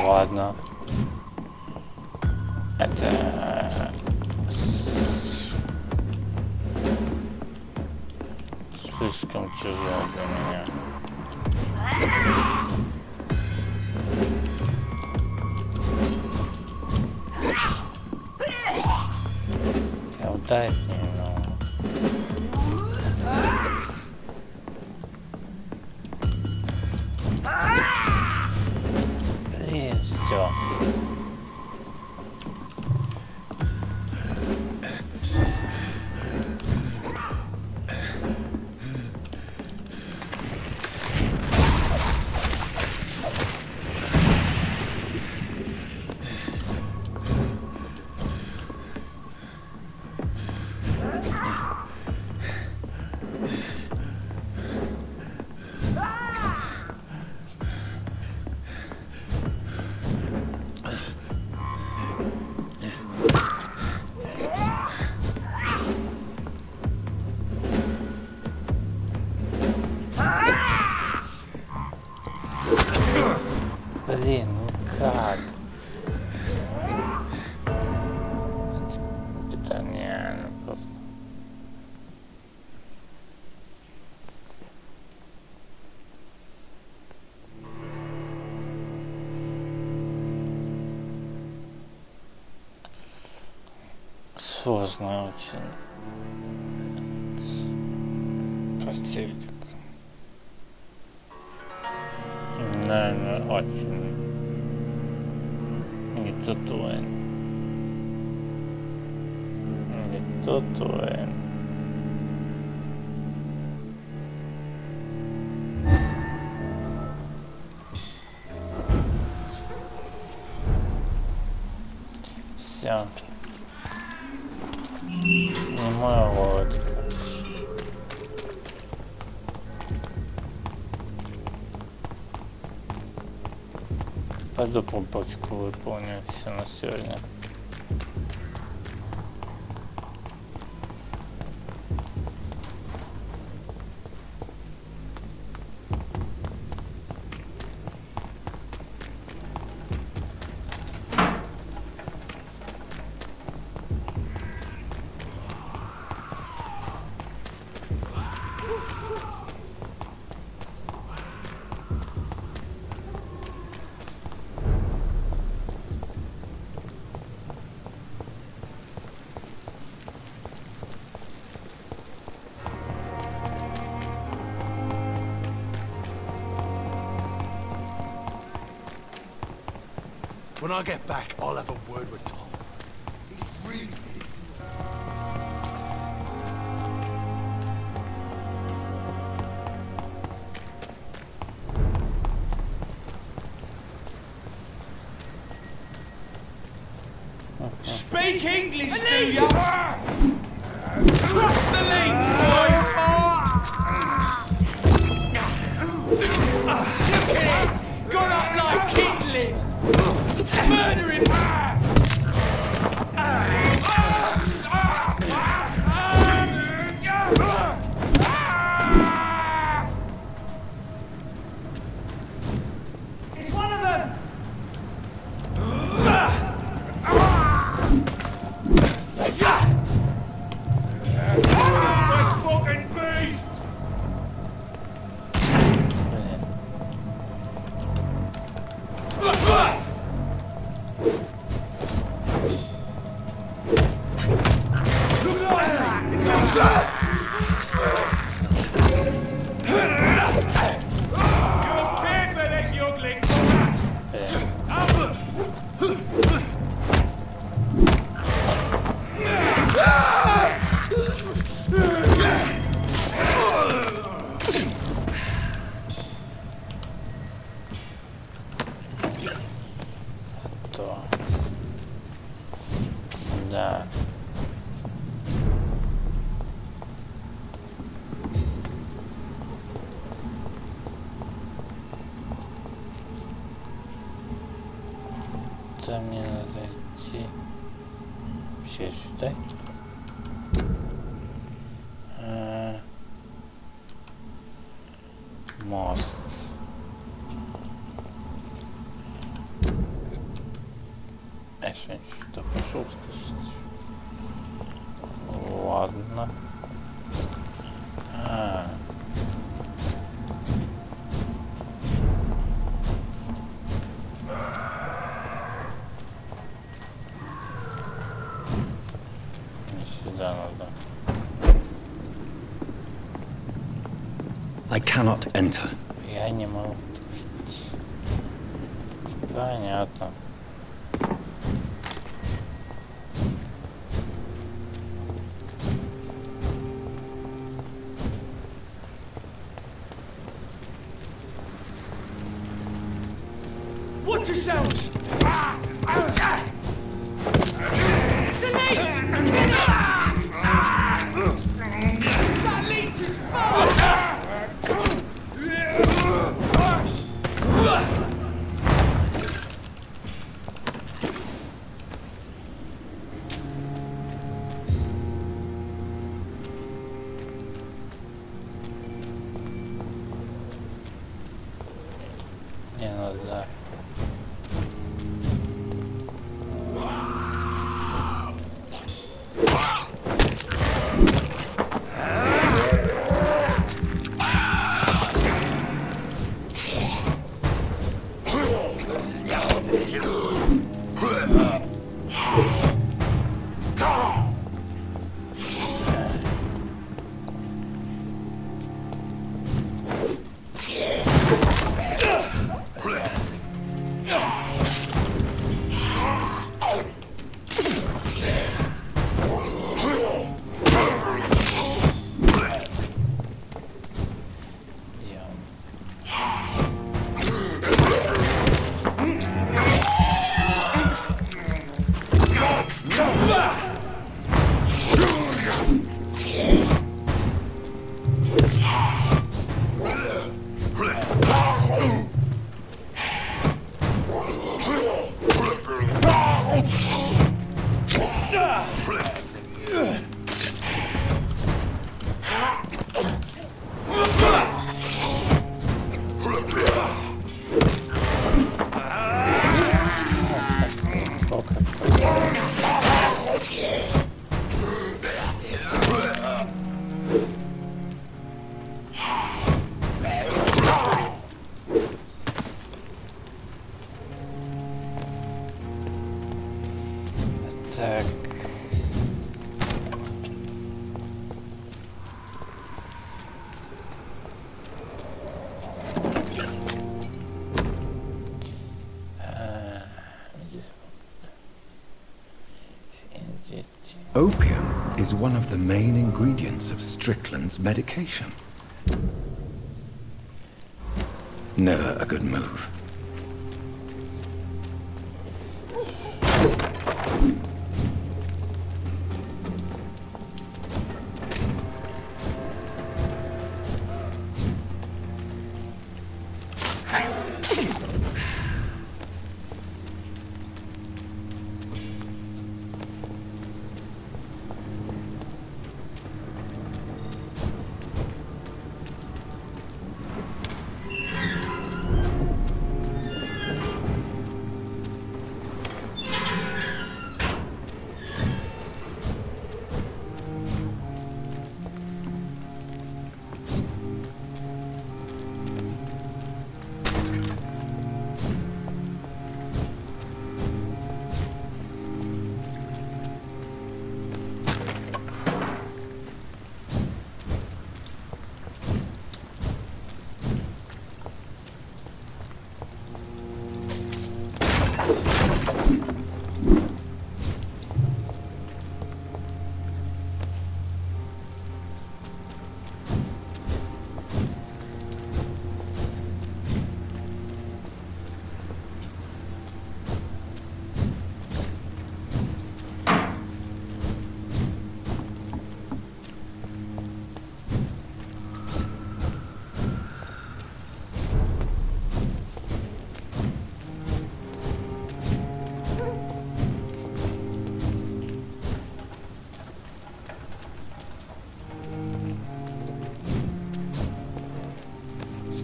Ладно. Это слишком тяжело для меня. Я ударить не могу. Блин, все. Блин, ну как? Это нереально просто. Сложно очень. Противник. Наверное, очень не тутуен. Не тутуен. Все. Не мой вот. Пойду по почку выполню все на сегодня. When I get back, I'll have a word with Tom. He's really... Speak English, do ya? Cross the lanes, boys! Look at it! Gone up like kindling! Murder him! It's one of them! Fucking beast! Да. Там мне надо идти вообще сюда. Мост. Я что-то пошел, скажите. Ладно. Не сюда надо. I cannot enter. Я не могу. Понятно. Watch yourselves! It's a leech! That leech is fast! Не надо. Так. Opium is one of the main ingredients of Strickland's medication. Never a good move.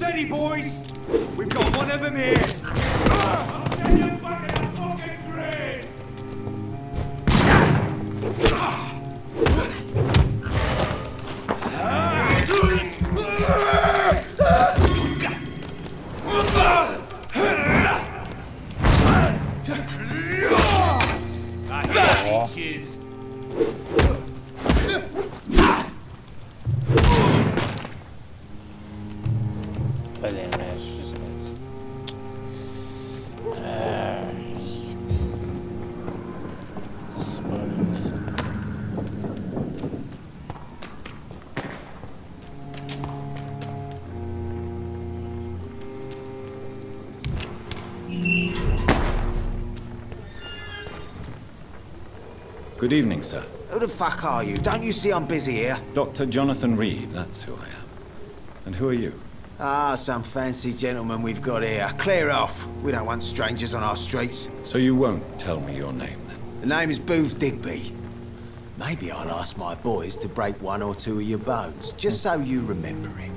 Steady, boys! We've got one of them here! I'll send you back in a fucking grave! Cheers. Блин, я жизнь. Good evening, sir. Who the fuck are you? Don't you see I'm busy here? Dr. Jonathan Reed, that's who I am. And who are you? Ah, some fancy gentleman we've got here. Clear off. We don't want strangers on our streets. So you won't tell me your name, then? The name is Booth Digby. Maybe I'll ask my boys to break one or two of your bones, just so you remember it.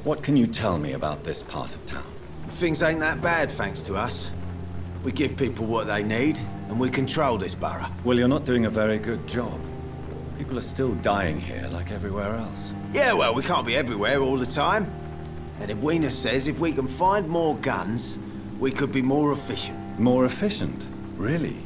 What can you tell me about this part of town? Things ain't that bad, thanks to us. We give people what they need, and we control this borough. Well, you're not doing a very good job. People are still dying here like everywhere else. Yeah, well, we can't be everywhere all the time. And Edwina says if we can find more guns, we could be more efficient. More efficient? Really?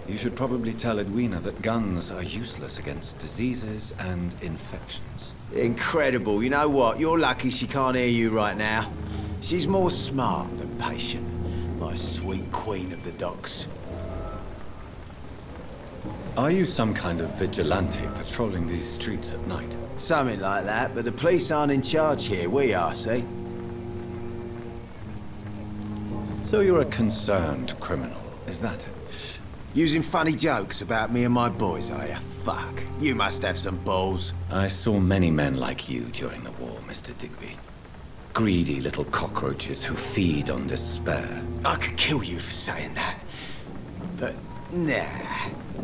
You should probably tell Edwina that guns are useless against diseases and infections. Incredible. You know what? You're lucky she can't hear you right now. She's more smart than patient. My sweet queen of the docks. Are you some kind of vigilante patrolling these streets at night? Something like that, but the police aren't in charge here. We are, see? So you're a concerned criminal, is that it? Using funny jokes about me and my boys, are you? Fuck. You must have some balls. I saw many men like you during the war, Mr. Digby. Greedy little cockroaches who feed on despair. I could kill you for saying that. But, nah.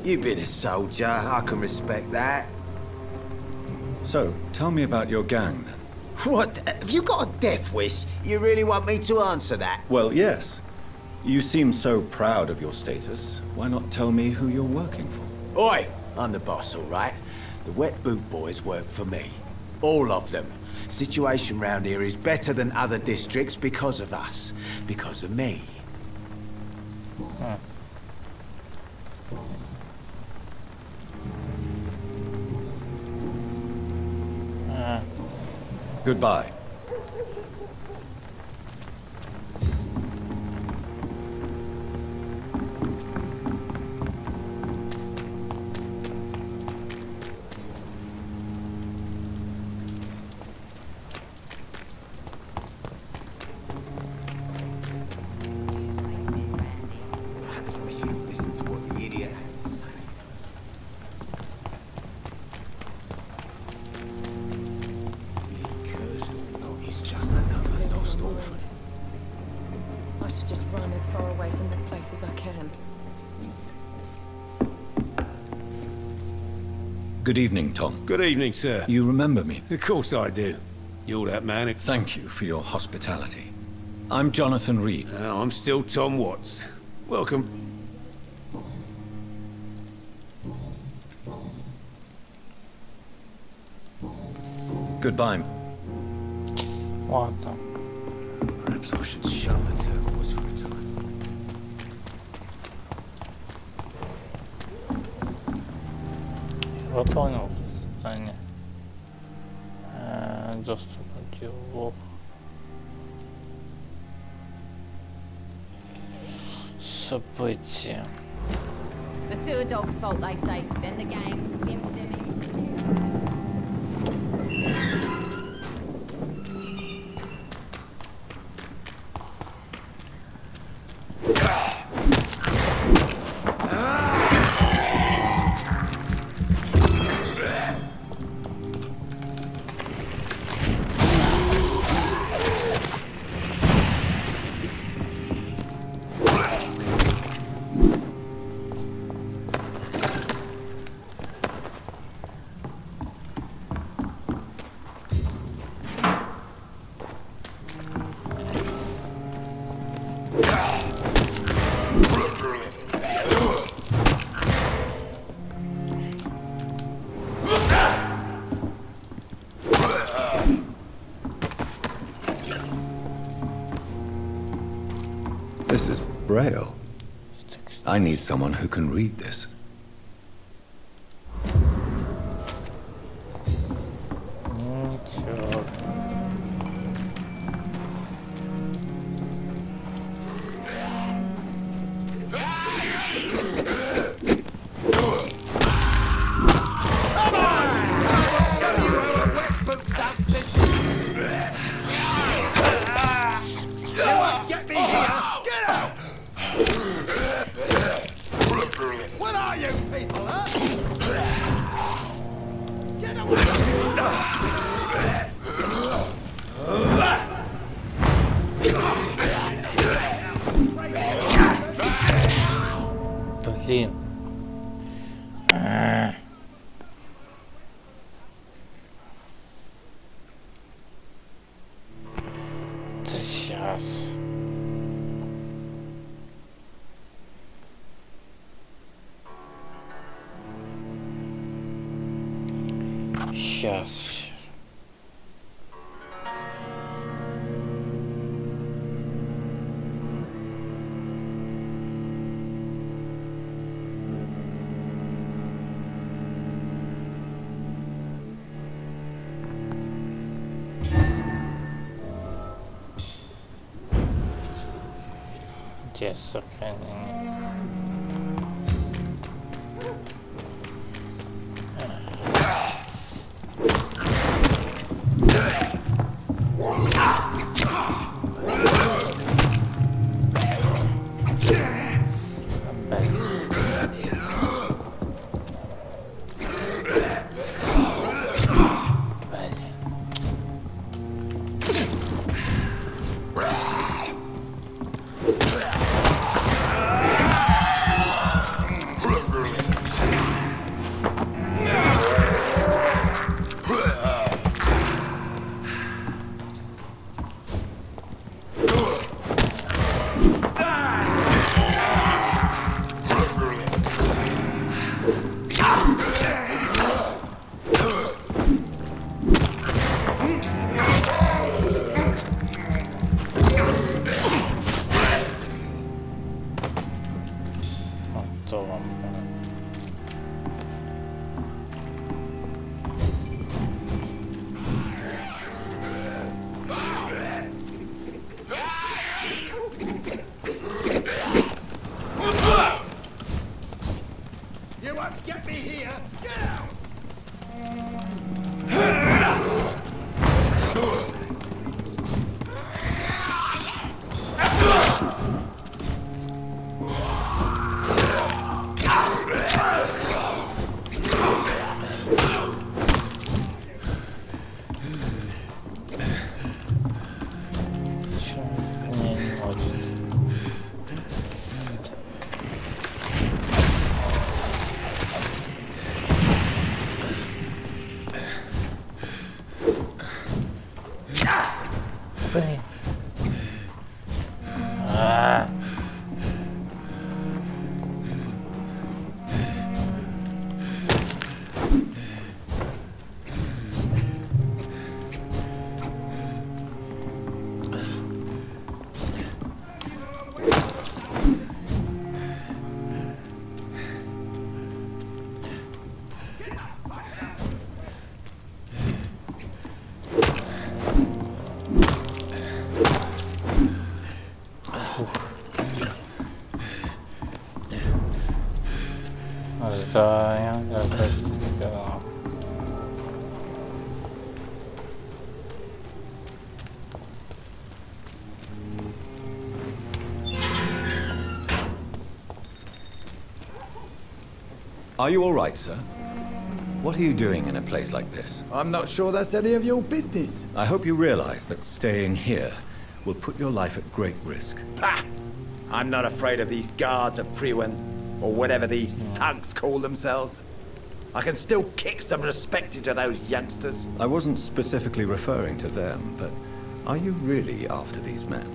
You've been a soldier. I can respect that. So, tell me about your gang, then. What? Have you got a death wish? You really want me to answer that? Well, yes. You seem so proud of your status. Why not tell me who you're working for? Oi! I'm the boss, all right? The Wet Boot Boys work for me. All of them. Situation round here is better than other districts because of us. Because of me. Goodbye. Perhaps we should listen to what the idiot has to say. I should just run as far away from this place as I can. Good evening, Tom. Good evening, sir. You remember me? Of course I do. You're that man. Thank you for your hospitality. I'm Jonathan Reed. I'm still Tom Watts. Welcome. Goodbye. Ладно. Perhaps I should shut the turquoise for a time. Выполнил задание. Доступ к диалогу. События. The sewer dog's fault, they say. Then the gangs, the epidemics. This is Braille. I need someone who can read this. Блин. Да сейчас. Сейчас. Где сохранение? Are you all right, sir? What are you doing in a place like this? I'm not sure that's any of your business. I hope you realize that staying here will put your life at great risk. Ah! I'm not afraid of these guards of Priwen, or whatever these thugs call themselves. I can still kick some respect into those youngsters. I wasn't specifically referring to them, but are you really after these men?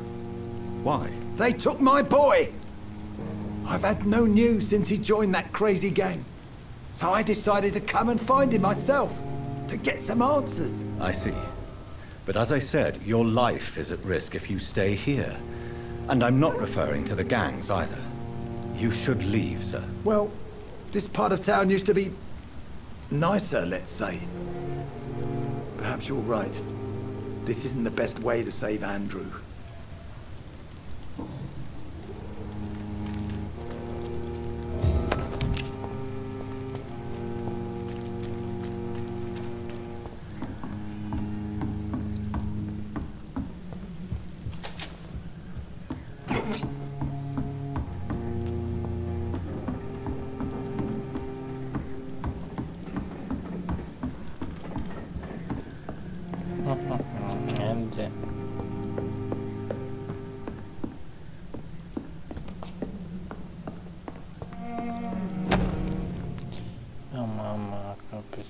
Why? They took my boy! I've had no news since he joined that crazy gang. So I decided to come and find him myself, to get some answers. I see. But as I said, your life is at risk if you stay here. And I'm not referring to the gangs either. You should leave, sir. Well, this part of town used to be nicer, let's say. Perhaps you're right. This isn't the best way to save Andrew. Энди. Мама, капец.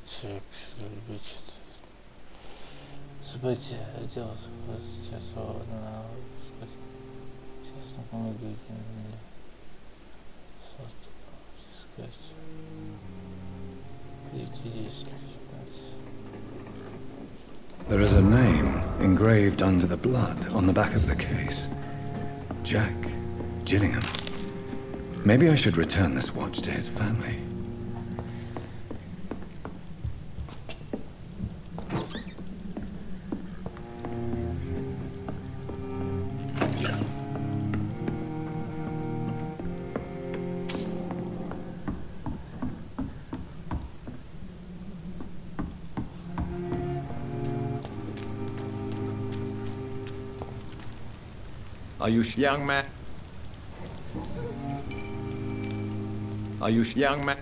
Чек, любит. События, дело сейчас на сейчас на помогу искать. There is a name engraved under the blood on the back of the case. Jack Gillingham. Maybe I should return this watch to his family. Are you young man? Are you young man?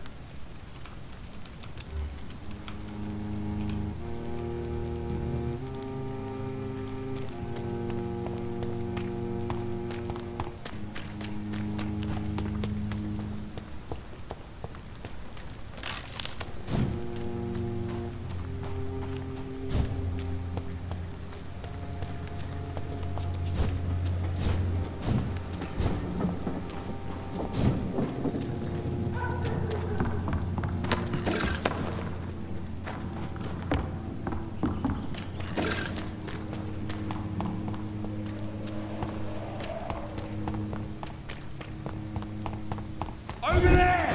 Over there!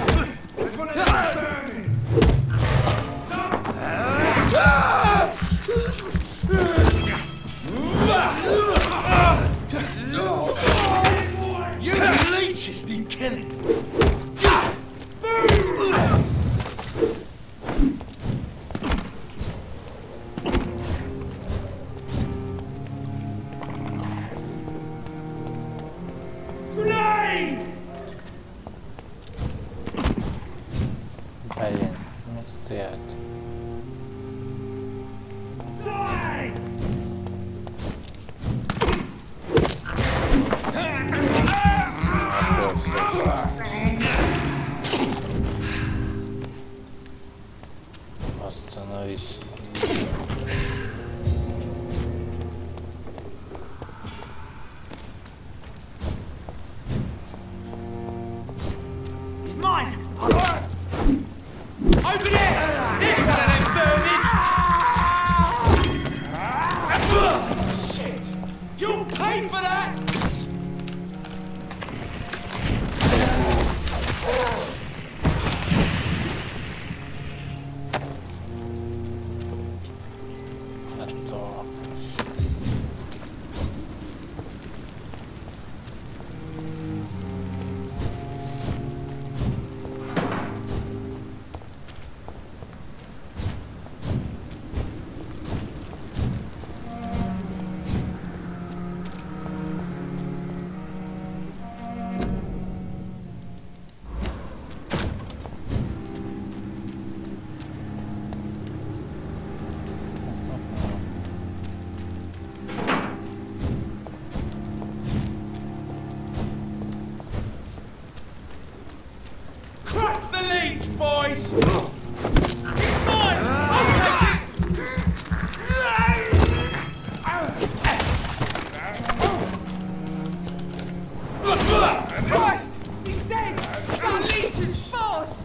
There's one of them burning! You leeches didn't kill him! Блин, не стоят. Остановиться. He's mine! Over there! There's one of them burning! Shit! You'll pay for that! Crush the leech, boys! He's mine! I'll take it! Christ! He's dead! That leech is forced!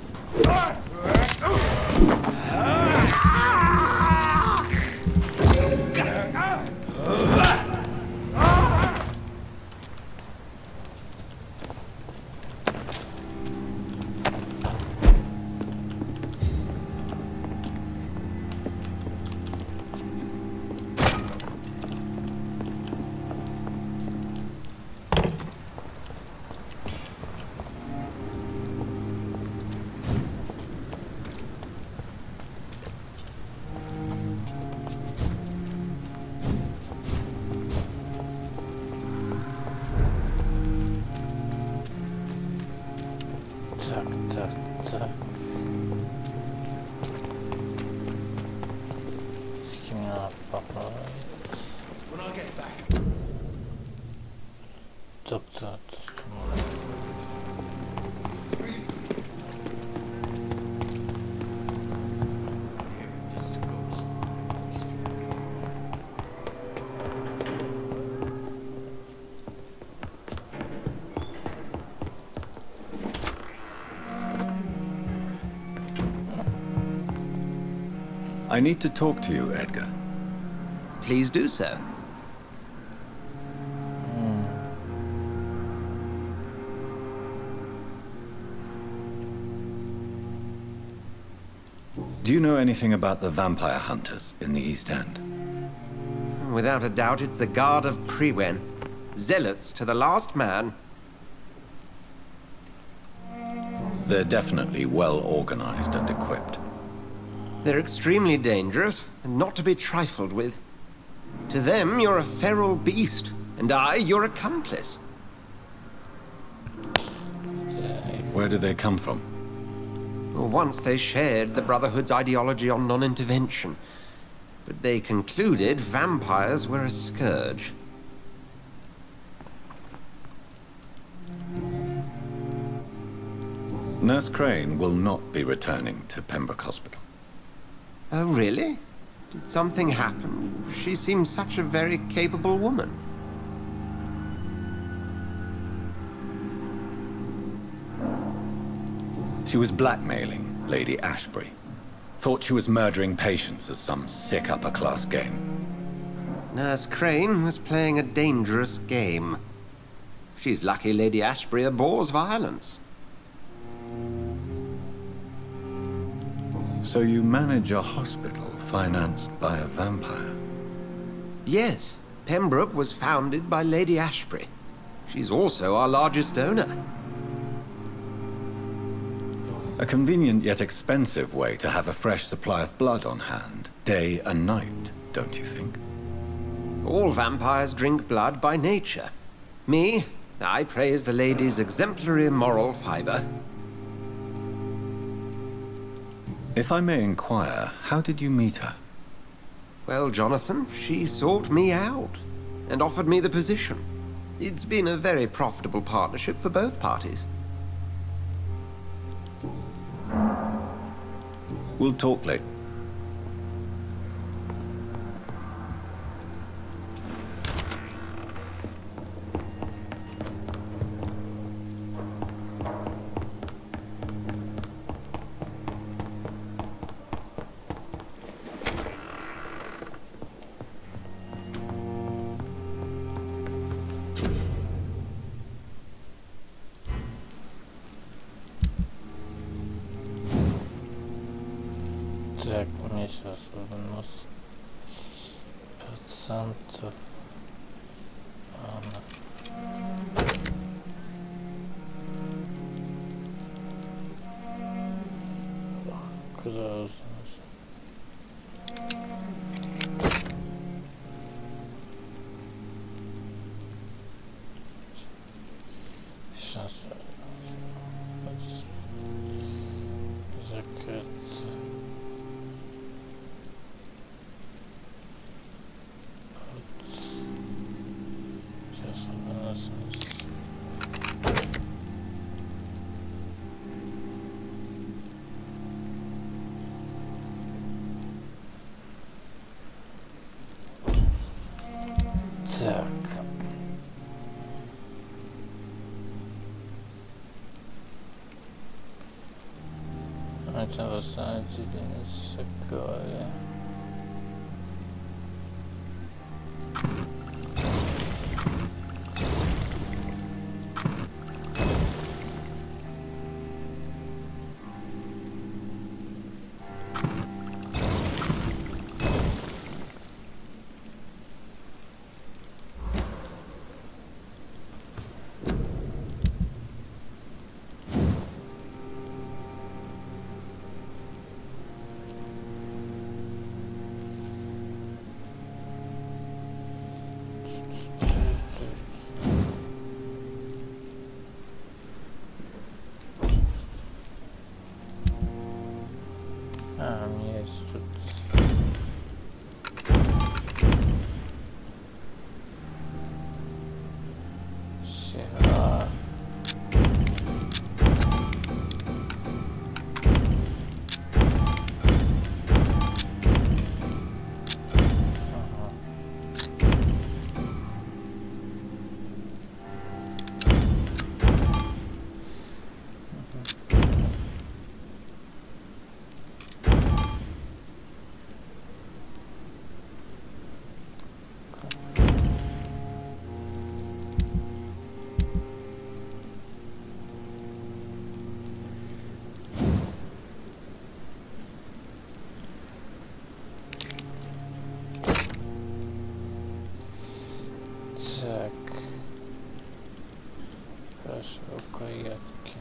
Так. С кем надо поправить? Так. I need to talk to you, Edgar. Please do so. Do you know anything about the vampire hunters in the East End? Without a doubt, it's the Guard of Prewen. Zealots to the last man. They're definitely well organized and equipped. They're extremely dangerous and not to be trifled with. To them, you're a feral beast, and I, your accomplice. Where do they come from? Once they shared the Brotherhood's ideology on non-intervention, but they concluded vampires were a scourge. Nurse Crane will not be returning to Pembroke Hospital. Oh, really? Did something happen? She seems such a very capable woman. She was blackmailing Lady Ashbury. Thought she was murdering patients as some sick upper-class game. Nurse Crane was playing a dangerous game. She's lucky Lady Ashbury abhors violence. So you manage a hospital financed by a vampire? Yes. Pembroke was founded by Lady Ashbury. She's also our largest donor. A convenient yet expensive way to have a fresh supply of blood on hand, day and night, don't you think? All vampires drink blood by nature. Me, I praise the lady's exemplary moral fiber. If I may inquire, how did you meet her? Well, Jonathan, she sought me out and offered me the position. It's been a very profitable partnership for both parties. We'll talk later. Так, у меня сейчас у нас процентов. Куда уже? Сейчас закрыться. Так. Это рассадительница крови. Так. Хорошо, рукоятки.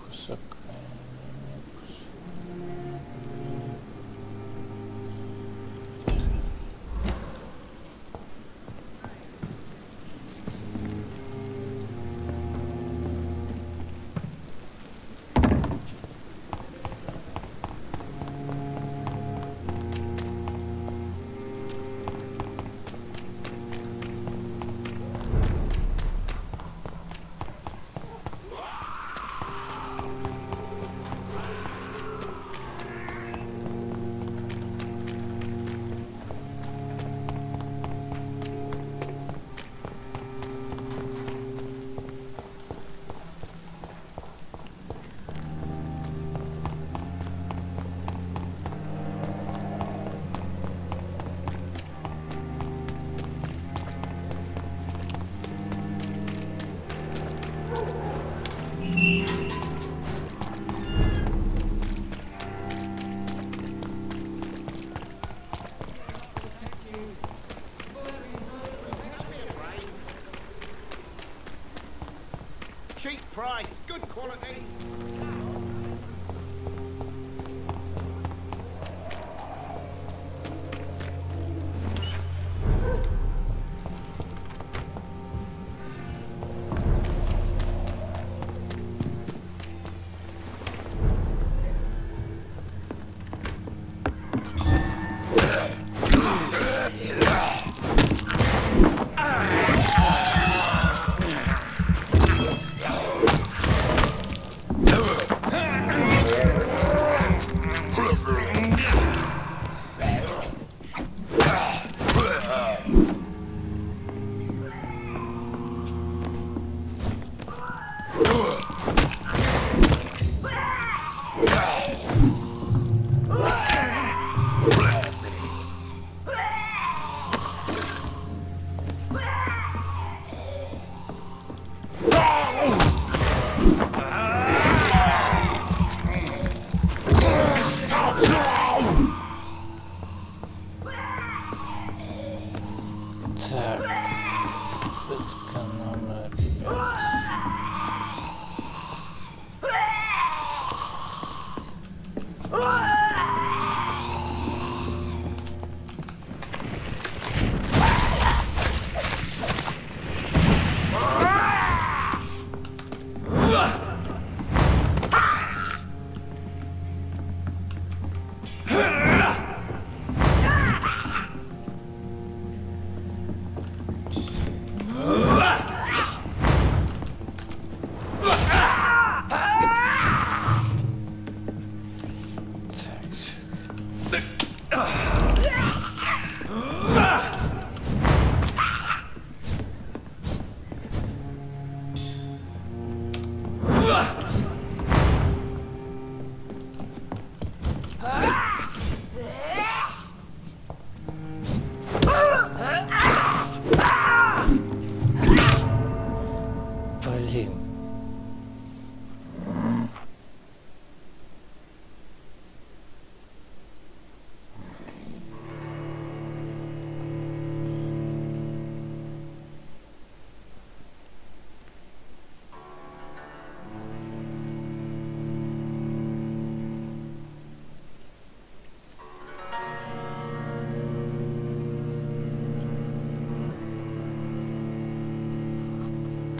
Кусок. Cheap price, good quality.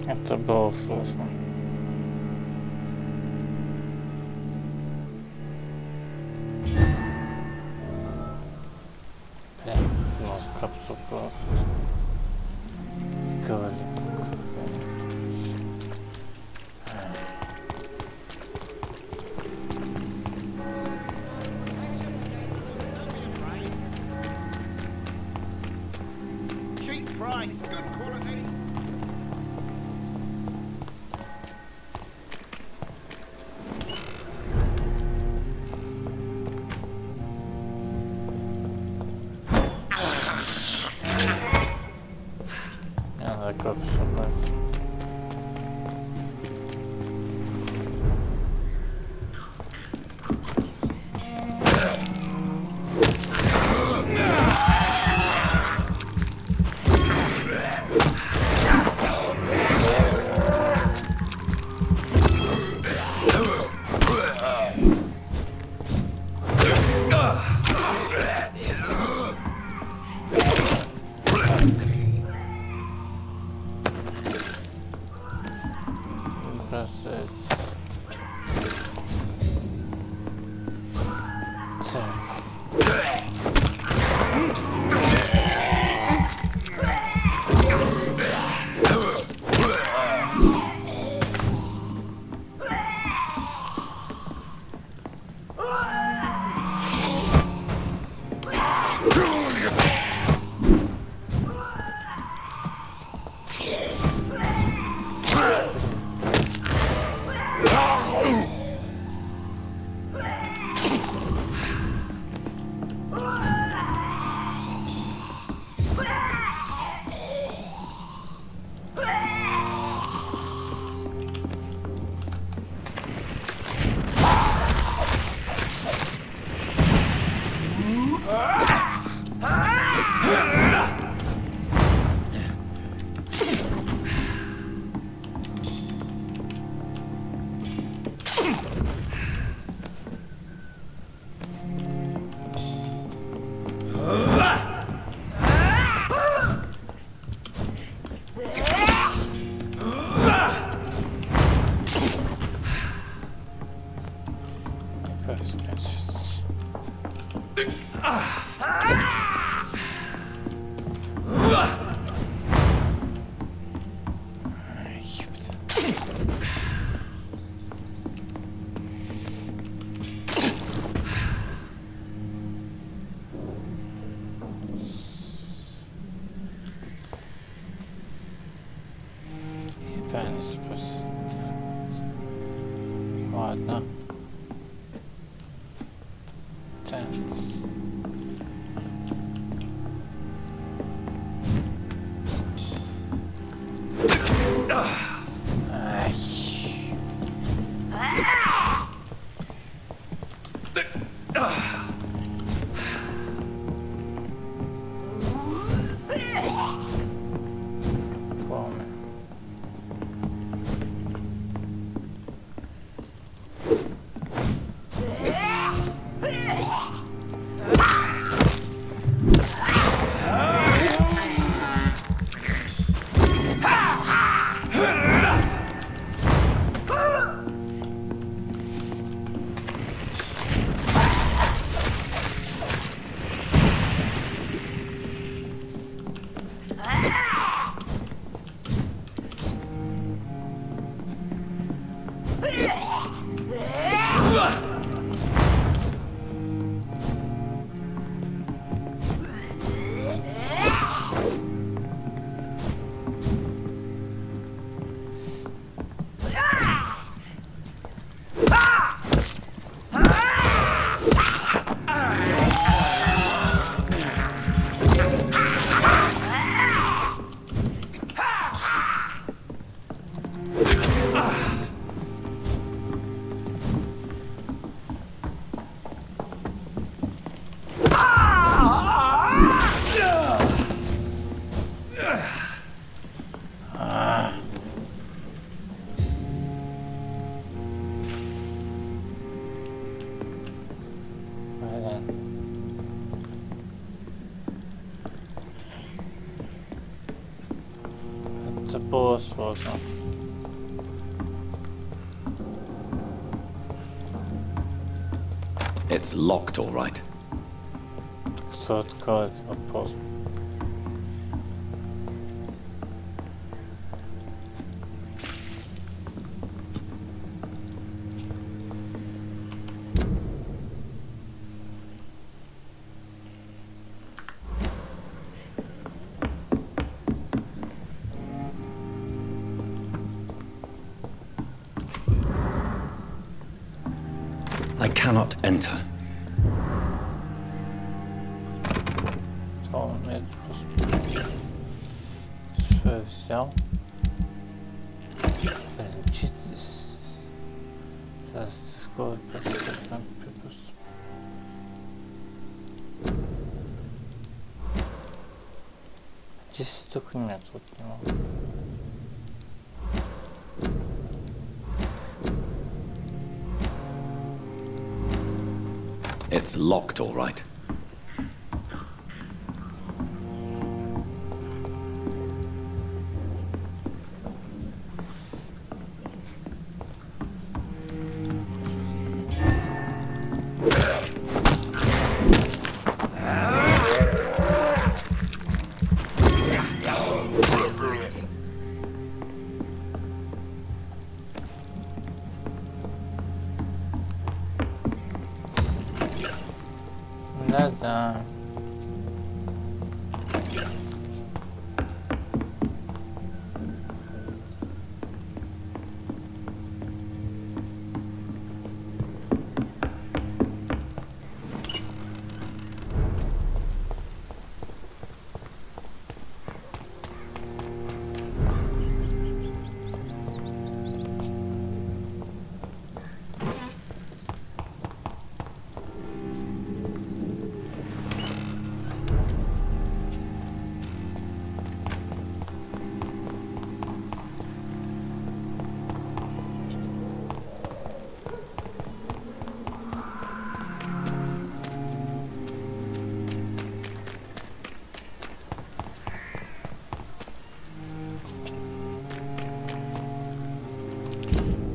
Это было сложно. Прям, ну, капсулку. Christ, good quality. Таков собрать. Ладно. Тянется. Это было сложно. It's locked, all right. Кто откроет вопрос? I cannot enter. Что я взял? Сейчас скоро припуск. Здесь только нет, вот не могу. It's locked, all right. Да-да.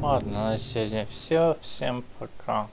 Ладно, на сегодня все. Всем пока.